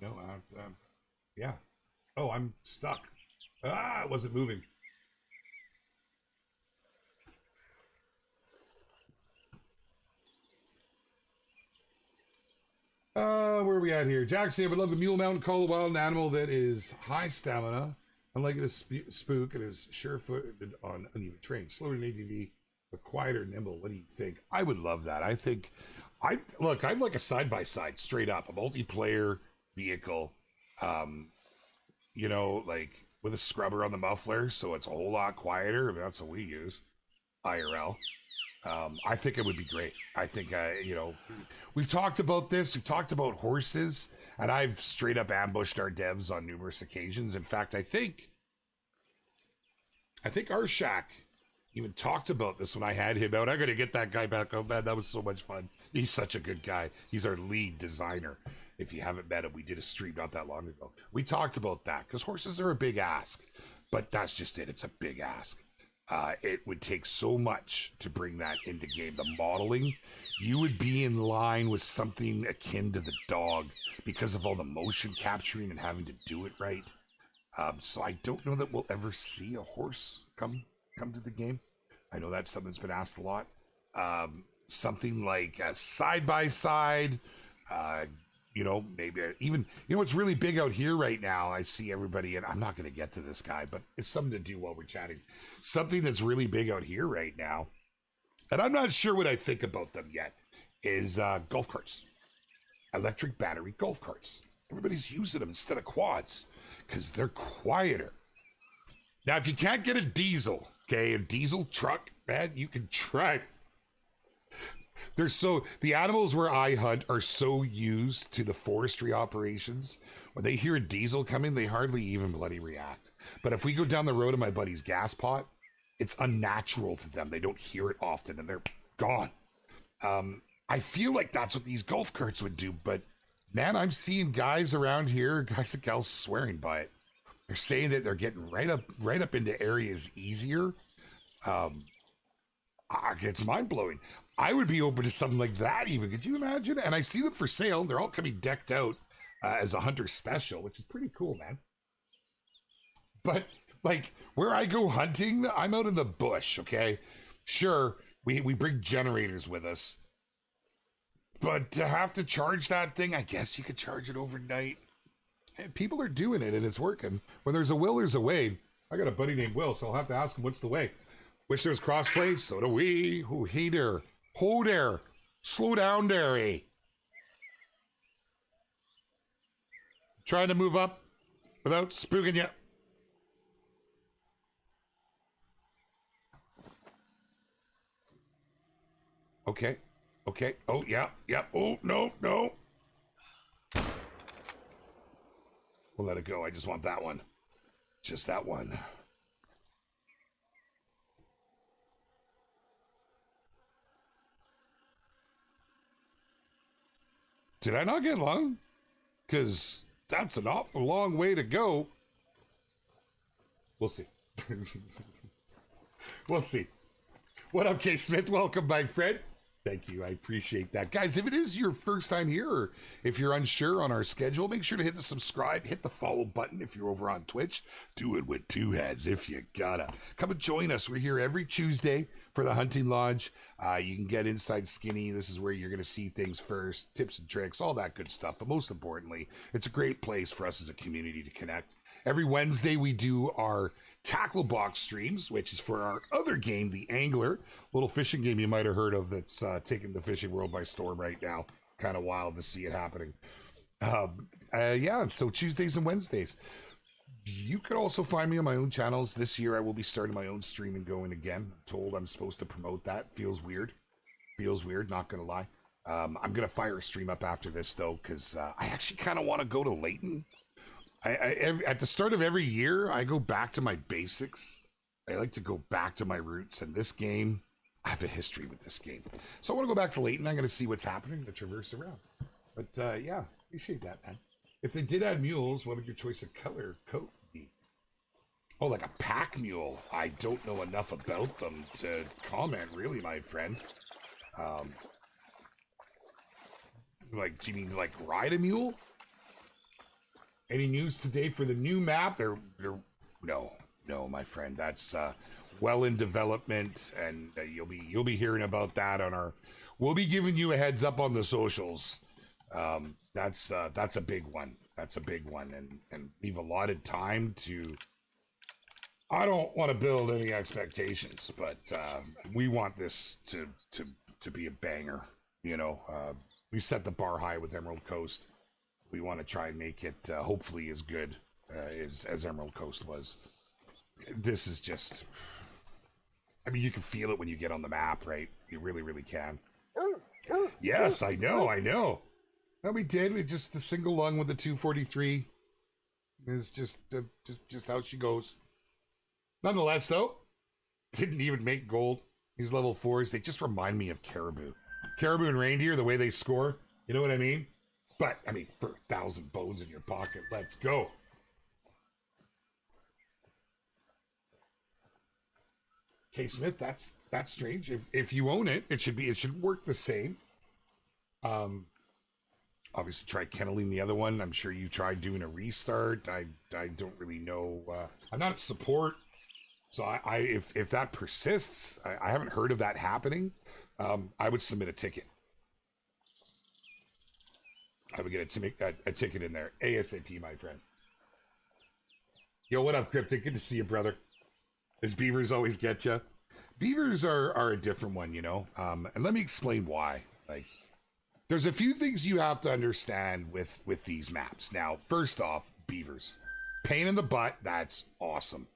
yeah. Oh, I'm stuck. It wasn't moving. Where are we at here? Jackson, I would love the Mule Mountain Call, a wild animal that is high stamina. Unlike it is spook, it is sure-footed on uneven terrain. Slower than ATV, but quieter and nimble. What do you think? I would love that. I think, I'd like a side-by-side, straight up. A multiplayer vehicle, you know, like with a scrubber on the muffler, so it's a whole lot quieter. I mean, that's what we use, IRL. I think it would be great. I think, you know, we've talked about this. We've talked about horses, and I've straight up ambushed our devs on numerous occasions. In fact, I think Arshak even talked about this when I had him out. I got to get that guy back. Oh, man, that was so much fun. He's such a good guy. He's our lead designer. If you haven't met him, we did a stream not that long ago. We talked about that because horses are a big ask, but that's just it. It's a big ask. It would take so much to bring that into game. The modeling, you would be in line with something akin to the dog because of all the motion capturing and having to do it right. So I don't know that we'll ever see a horse come to the game. I know that's something that's been asked a lot. Something like a side-by-side, you know, maybe even, you know, what's really big out here right now, I see everybody, and I'm not going to get to this guy, but it's something to do while we're chatting. Something that's really big out here right now, and I'm not sure what I think about them yet, is golf carts. Electric battery golf carts. Everybody's using them instead of quads because they're quieter. Now, if you can't get a diesel, okay, a diesel truck, man, you can try. The animals where I hunt are so used to the forestry operations. When they hear a diesel coming, they hardly even bloody react. But if we go down the road to my buddy's gas pot, it's unnatural to them. They don't hear it often and they're gone. I feel like that's what these golf carts would do, but man, I'm seeing guys around here, guys and gals swearing by it. They're saying that they're getting right up into areas easier. It's mind blowing. I would be open to something like that even. Could you imagine? And I see them for sale. They're all coming decked out as a hunter special, which is pretty cool, man. But like where I go hunting, I'm out in the bush, okay? Sure, we bring generators with us. But to have to charge that thing, I guess you could charge it overnight. And people are doing it and it's working. When there's a will, there's a way. I got a buddy named Will, so I'll have to ask him what's the way. Wish there was crossplay, so do we. Oh, hey there. Ho there. Slow down there, eh? Trying to move up without spooking you. Okay. Okay. Oh, yeah. Yeah. Oh, no. No. We'll let it go. I just want that one. Just that one. Did I not get long? Because that's an awful long way to go. We'll see. We'll see. What up, K. Smith? Welcome, my friend. Thank you. I appreciate that. Guys, if it is your first time here or if you're unsure on our schedule, make sure to hit the subscribe, hit the follow button if you're over on Twitch. Do it with two heads if you gotta. Come and join us. We're here every Tuesday for the Hunting Lodge. You can get Inside Skinny. This is where you're going to see things first, tips and tricks, all that good stuff. But most importantly, it's a great place for us as a community to connect. Every Wednesday, we do our Tackle Box streams, which is for our other game, The Angler, little fishing game you might have heard of that's taking the fishing world by storm right now. Kind of wild to see it happening. Yeah, so Tuesdays and Wednesdays. You could also find me on my own channels. This year, I will be starting my own streaming going again. I'm told I'm supposed to promote that. Feels weird. Feels weird, not going to lie. I'm going to fire a stream up after this, though, because I actually kind of want to go to Layton. At the start of every year, I go back to my basics. I like to go back to my roots. And this game, I have a history with this game. So I want to go back to Layton. I'm going to see what's happening to traverse around. But yeah, appreciate that, man. If they did add mules, what would your choice of color coat be? Oh, like a pack mule. I don't know enough about them to comment, really, my friend. Like, do you mean like ride a mule? Any news today for the new map? No, my friend. That's well in development, and you'll be hearing about that on our. We'll be giving you a heads up on the socials. That's a big one. That's a big one, and we've allotted time to. I don't want to build any expectations, but we want this to be a banger. You know, we set the bar high with Emerald Coast. We want to try and make it hopefully as good as Emerald Coast was. This is just, I mean, you can feel it when you get on the map, right? You really, really can. Yes, I know. No, we did. We just the single lung with the 243 is just how she goes. Nonetheless, though, didn't even make gold. These level 4s, they just remind me of caribou. Caribou and reindeer, the way they score, you know what I mean? But, I mean, for 1,000 bones in your pocket, let's go. K. Smith, that's strange. If you own it, it should work the same. Obviously try kenneling the other one. I'm sure you've tried doing a restart. I don't really know. I'm not a support, so if that persists, I haven't heard of that happening. I would submit a ticket. I would get a ticket in there ASAP, my friend. Yo, what up, Cryptic? Good to see you, brother. As beavers always get you. Beavers are a different one, you know, and let me explain why. Like, there's a few things you have to understand with these maps. Now, first off, beavers, pain in the butt. That's awesome.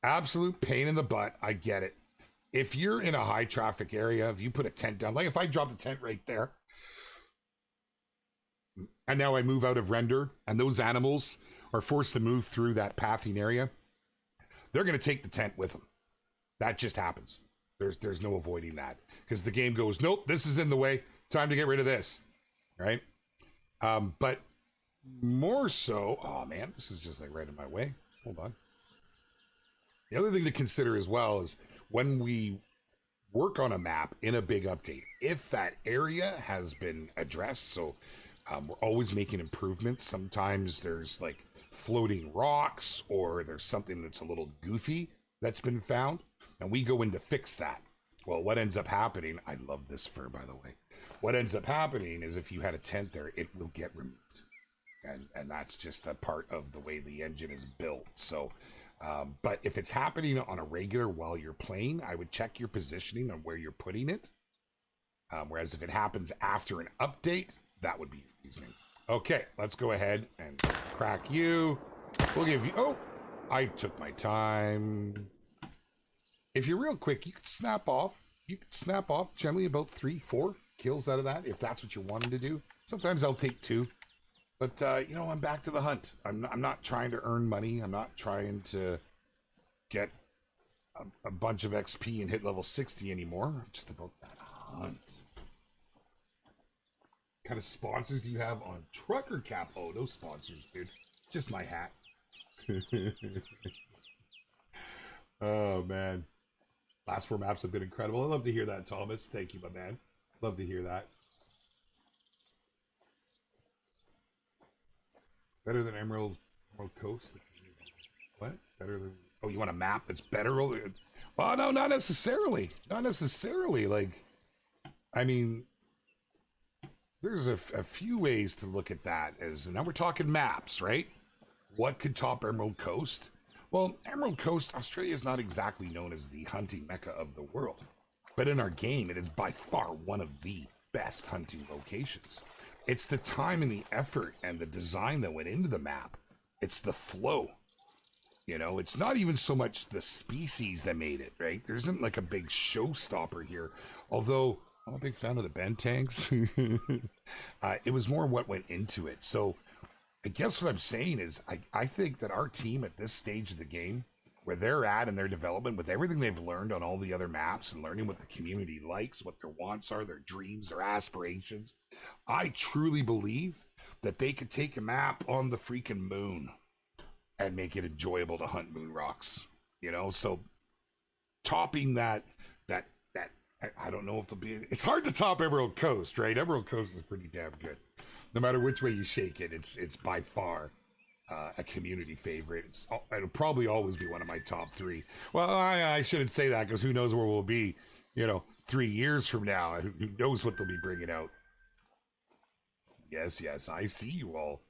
Absolute pain in the butt. I get it. If you're in a high traffic area, if you put a tent down, like if I dropped a tent right there, and now I move out of render, and those animals are forced to move through that pathing area, they're going to take the tent with them. That just happens. There's no avoiding that, because the game goes, nope, this is in the way. Time to get rid of this, right? But more so, oh man, this is just like right in my way. Hold on. The other thing to consider as well is when we work on a map in a big update, if that area has been addressed, so we're always making improvements. Sometimes there's like floating rocks, or there's something that's a little goofy that's been found, and we go in to fix that. Well, what ends up happening, I love this fur, by the way. What ends up happening is if you had a tent there, it will get removed. And that's just a part of the way the engine is built. So, but if it's happening on a regular while you're playing, I would check your positioning on where you're putting it. Whereas if it happens after an update, that would be your reasoning. Okay, let's go ahead and crack you. We'll give you, oh, I took my time. If you're real quick, you could snap off. You could snap off generally about 3-4 kills out of that, if that's what you're wanting to do. Sometimes I'll take 2. But, you know, I'm back to the hunt. I'm not trying to earn money. I'm not trying to get a bunch of XP and hit level 60 anymore. I'm just about that hunt. What kind of sponsors do you have on Trucker Cap? Oh, no sponsors, dude. Just my hat. Oh, man. Last 4 maps have been incredible. I love to hear that, Thomas. Thank you, my man. Love to hear that. Better than Emerald Coast? What? Better than... Oh, you want a map that's better? Oh, no, not necessarily. Not necessarily. Like, I mean, there's a few ways to look at that. As now we're talking maps, right? What could top Emerald Coast? Well, Emerald Coast, Australia is not exactly known as the hunting mecca of the world. But in our game, it is by far one of the best hunting locations. It's the time and the effort and the design that went into the map. It's the flow. You know, it's not even so much the species that made it, right? There isn't like a big showstopper here. Although, I'm a big fan of the bend tanks. It was more what went into it. So, I guess what I'm saying is, I think that our team at this stage of the game, where they're at in their development, with everything they've learned on all the other maps and learning what the community likes, what their wants are, their dreams, their aspirations, I truly believe that they could take a map on the freaking moon and make it enjoyable to hunt moon rocks. You know, so topping that I don't know if there'll be, it's hard to top Emerald Coast, right? Emerald Coast is pretty damn good. No matter which way you shake it, it's by far a community favorite. It'll probably always be one of my top 3. Well, I shouldn't say that, because who knows where we'll be, you know, 3 years from now. Who knows what they'll be bringing out. Yes, I see you all.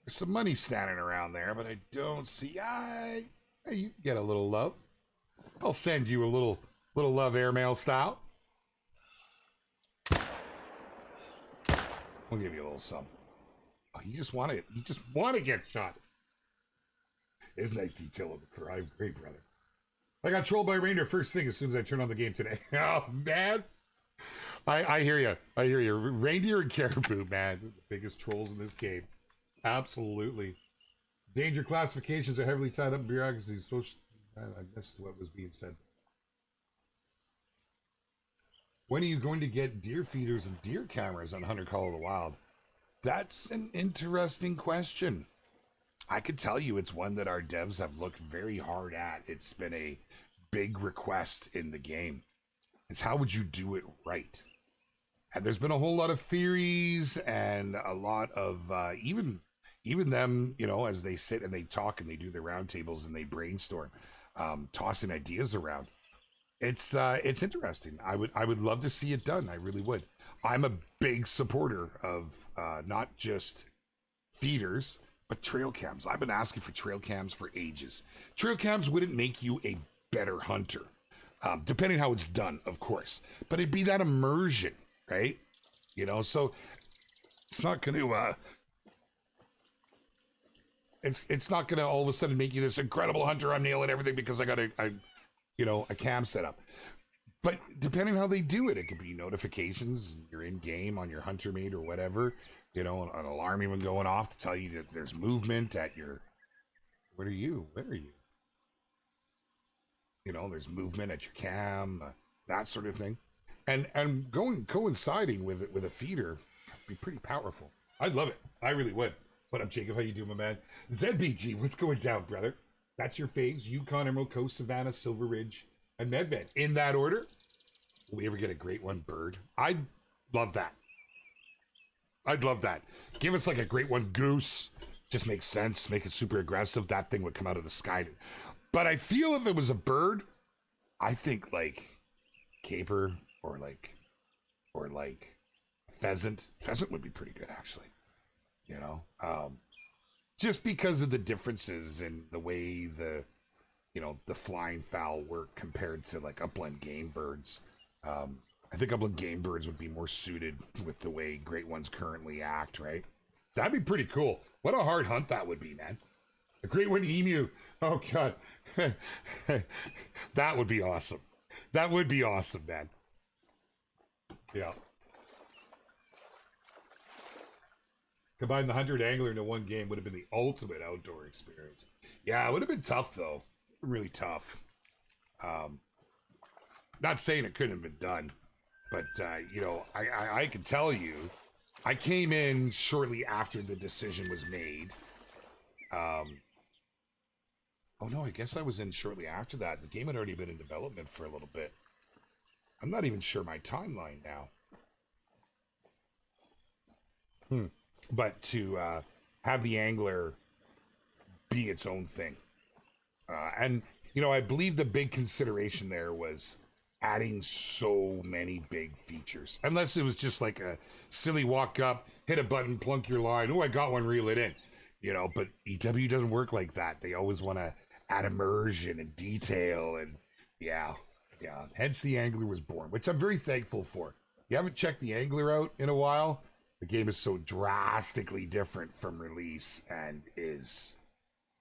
There's some money standing around there, but I don't see. Hey, you get a little love. I'll send you a little love airmail style. We'll give you a little something. Oh, you just want to get shot. It's nice detail of the fur. I'm great, brother. I got trolled by a reindeer first thing as soon as I turned on the game today. Oh, man. I hear you. I hear you. Reindeer and caribou, man. The biggest trolls in this game. Absolutely. Danger classifications are heavily tied up in bureaucracy. I missed what was being said. When are you going to get deer feeders and deer cameras on Hunter Call of the Wild? That's an interesting question. I could tell you it's one that our devs have looked very hard at. It's been a big request in the game. It's how would you do it right? And there's been a whole lot of theories and a lot of even them, you know, as they sit and they talk and they do their roundtables and they brainstorm, tossing ideas around. It's interesting. I would love to see it done. I really would. I'm a big supporter of not just feeders, but trail cams. I've been asking for trail cams for ages. Trail cams wouldn't make you a better hunter, depending how it's done, of course. But it'd be that immersion, right? You know, so it's not going to it's not going to all of a sudden make you this incredible hunter. I'm nailing everything because I got a cam set up. But depending how they do it, it could be notifications. You're in game on your hunter mate or whatever. You know, an alarm even going off to tell you that there's movement at your. What are you? Where are you? You know, there's movement at your cam, that sort of thing, and coinciding with it with a feeder, be pretty powerful. I'd love it. I really would. What up, Jacob? How you doing, my man? ZBG, what's going down, brother? That's your faves: Yukon, Emerald Coast, Savannah, Silver Ridge, and Medved. In that order. Will we ever get a great one bird? I'd love that. I'd love that. Give us like a great one goose. Just makes sense. Make it super aggressive. That thing would come out of the sky. But I feel if it was a bird, I think like caper or like pheasant. Pheasant would be pretty good, actually. You know, just because of the differences in the way the flying fowl work compared to like upland game birds. I think upland game birds would be more suited with the way great ones currently act, right? That'd be pretty cool. What a hard hunt that would be, man. A great one emu. Oh, God. That would be awesome. That would be awesome, man. Yeah. Combine the 100 angler into one game would have been the ultimate outdoor experience. Yeah, it would have been tough, though. Really tough. Not saying it couldn't have been done, but, I can tell you, I came in shortly after the decision was made. Oh no, I guess I was in shortly after that. The game had already been in development for a little bit. I'm not even sure my timeline now. But to have the angler be its own thing. And, I believe the big consideration there was adding so many big features. Unless it was just like a silly walk up, hit a button, plunk your line. Oh, I got one, reel it in. But EW doesn't work like that. They always want to add immersion and detail. And yeah. Hence the Angler was born, which I'm very thankful for. You haven't checked the Angler out in a while. The game is so drastically different from release and is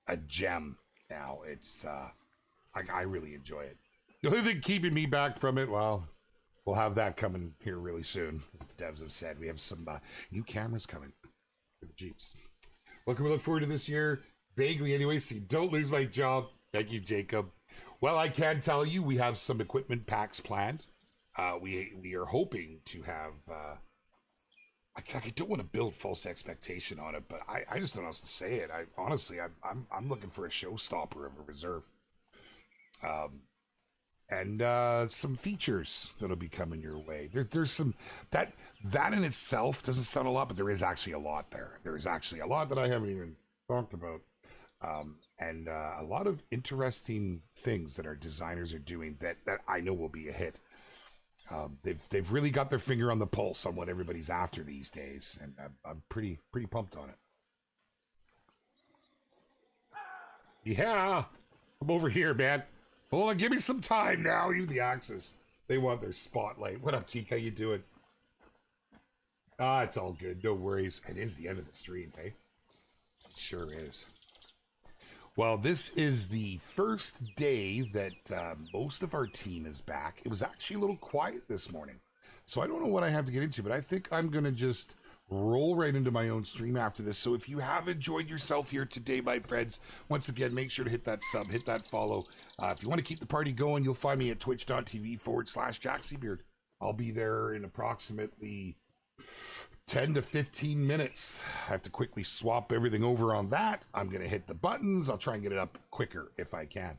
a gem now. It's, I really enjoy it. The only thing keeping me back from it, well, we'll have that coming here really soon. As the devs have said, we have some new cameras coming for the Jeeps. What can we look forward to this year? Vaguely anyway, so you don't lose my job. Thank you, Jacob. Well, I can tell you we have some equipment packs planned. We are hoping to have... I don't want to build false expectation on it, but I just don't know how else to say it. I'm looking for a showstopper of a reserve. And some features that'll be coming your way. There's some that in itself doesn't sound a lot, but there is actually a lot there. There is actually a lot that I haven't even talked about, and a lot of interesting things that our designers are doing that I know will be a hit. They've really got their finger on the pulse on what everybody's after these days, and I'm pretty pumped on it. Yeah, I'm over here, man. Hold on, give me some time now. Even the Axis, they want their spotlight. What up, Teak? How you doing? It's all good. No worries. It is the end of the stream, hey? It sure is. Well, this is the first day that most of our team is back. It was actually a little quiet this morning. So I don't know what I have to get into, but I think I'm going to just roll right into my own stream after this. So if you have enjoyed yourself here today, my friends, once again, make sure to hit that sub, hit that follow. If you want to keep the party going, you'll find me at twitch.tv/JackSeabeard. I'll be there in approximately 10 to 15 minutes. I have to quickly swap everything over on that. I'm going to hit the buttons. I'll try and get it up quicker if I can.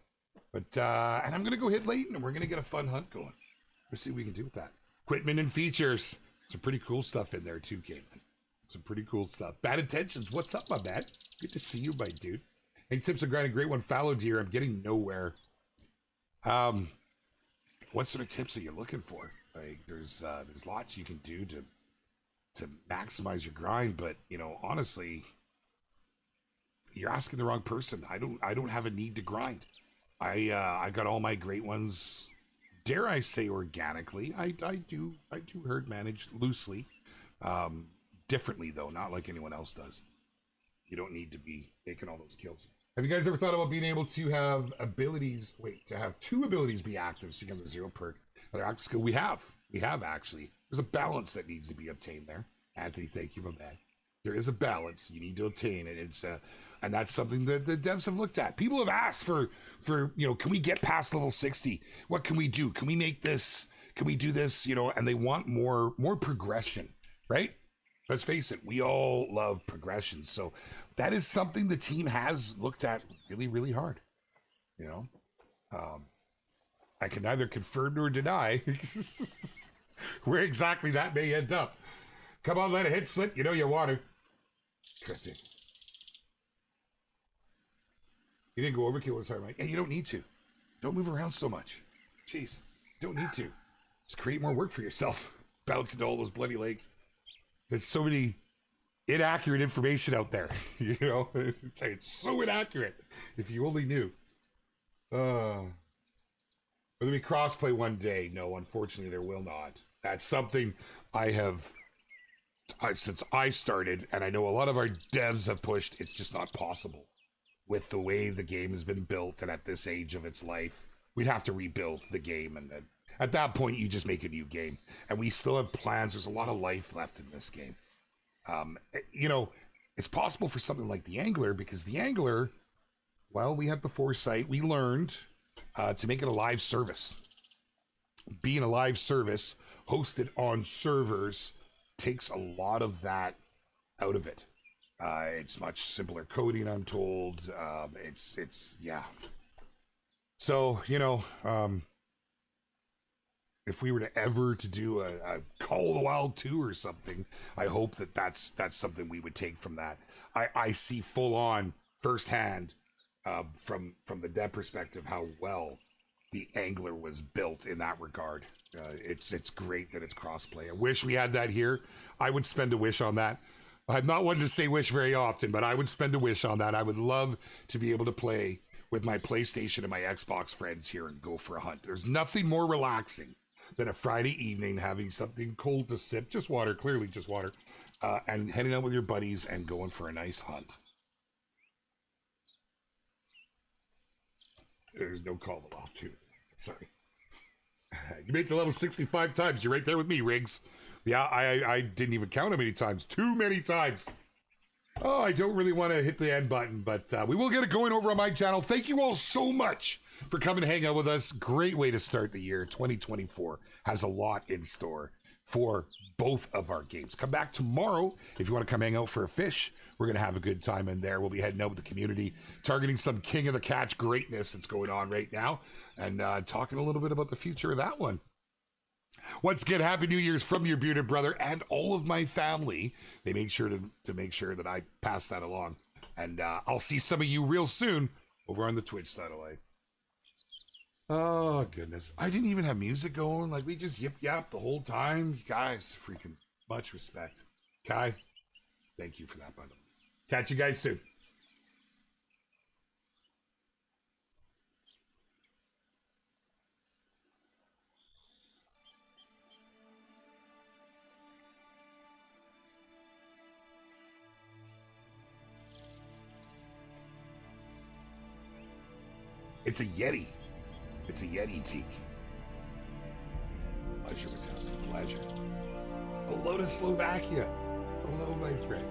But, and I'm going to go hit Leighton and we're going to get a fun hunt going. Let's see what we can do with that. Equipment and features. Some pretty cool stuff in there too, Caitlin. Some pretty cool stuff. Bad intentions. What's up, my man? Good to see you, my dude. Any tips on grinding great one fallow deer? I'm getting nowhere. What sort of tips are you looking for? Like, there's lots you can do to maximize your grind, but honestly, you're asking the wrong person. I don't have a need to grind. I got all my great ones, dare I say, organically. I do herd manage loosely, differently though, not like anyone else does. You don't need to be taking all those kills. Have you guys ever thought about being able to have abilities? Wait, to have two abilities be active, so you can have a 0 perk, other active skill. We have actually. There's a balance that needs to be obtained there. Anthony, thank you, my man. There is a balance you need to obtain, and it's and that's something that the devs have looked at. People have asked for can we get past level 60? What can we do? Can we make this? Can we do this? And they want more progression, right? Let's face it, we all love progression. So that is something the team has looked at really, really hard. I can neither confirm nor deny where exactly that may end up. Come on, let it hit slip. You know you want to. You didn't go overkill as hard, right? Yeah, you don't need to. Don't move around so much. Jeez, don't need to. Just create more work for yourself. Bounce into all those bloody legs. There's so many inaccurate information out there. It's so inaccurate. If you only knew. Will there be crossplay one day? No, unfortunately, there will not. That's something I have, since I started, and I know a lot of our devs have pushed, it's just not possible. With the way the game has been built and at this age of its life, we'd have to rebuild the game. And then at that point, you just make a new game. And we still have plans. There's a lot of life left in this game. It's possible for something like the Angler, because the Angler, well, we had the foresight. We learned to make it a live service. Being a live service hosted on servers takes a lot of that out of it. It's much simpler coding, I'm told. Yeah. So, if we were to ever to do a Call of the Wild 2 or something, I hope that's something we would take from that. I see full on firsthand from the dev perspective how well the Angler was built in that regard. It's great that it's crossplay. I wish we had that here. I would spend a wish on that. I'm not one to say wish very often, but I would spend a wish on that. I would love to be able to play with my PlayStation and my Xbox friends here and go for a hunt. There's nothing more relaxing than a Friday evening having something cold to sip, just water, clearly just water, and heading out with your buddies and going for a nice hunt. There's no Call of the Wild 2. Sorry. You made the level 65 times. You're right there with me, Riggs. Yeah, I didn't even count how many times. Too many times. Oh, I don't really want to hit the end button, but we will get it going over on my channel. Thank you all so much for coming to hang out with us. Great way to start the year. 2024 has a lot in store for both of our games. Come back tomorrow if you want to come hang out for a fish. We're going to have a good time in there. We'll be heading out with the community, targeting some King of the Catch greatness that's going on right now, and talking a little bit about the future of that one. Once again, Happy New Year's from your bearded brother and all of my family. They made sure to make sure that I pass that along. And I'll see some of you real soon over on the Twitch satellite. Oh, goodness. I didn't even have music going. Like, we just yip-yap the whole time. You guys, freaking much respect. Kai, thank you for that, by the way. Catch you guys soon. It's a Yeti. It's a Yeti teak. Pleasure, Matasky, pleasure. Hello to Slovakia. Hello, my friend.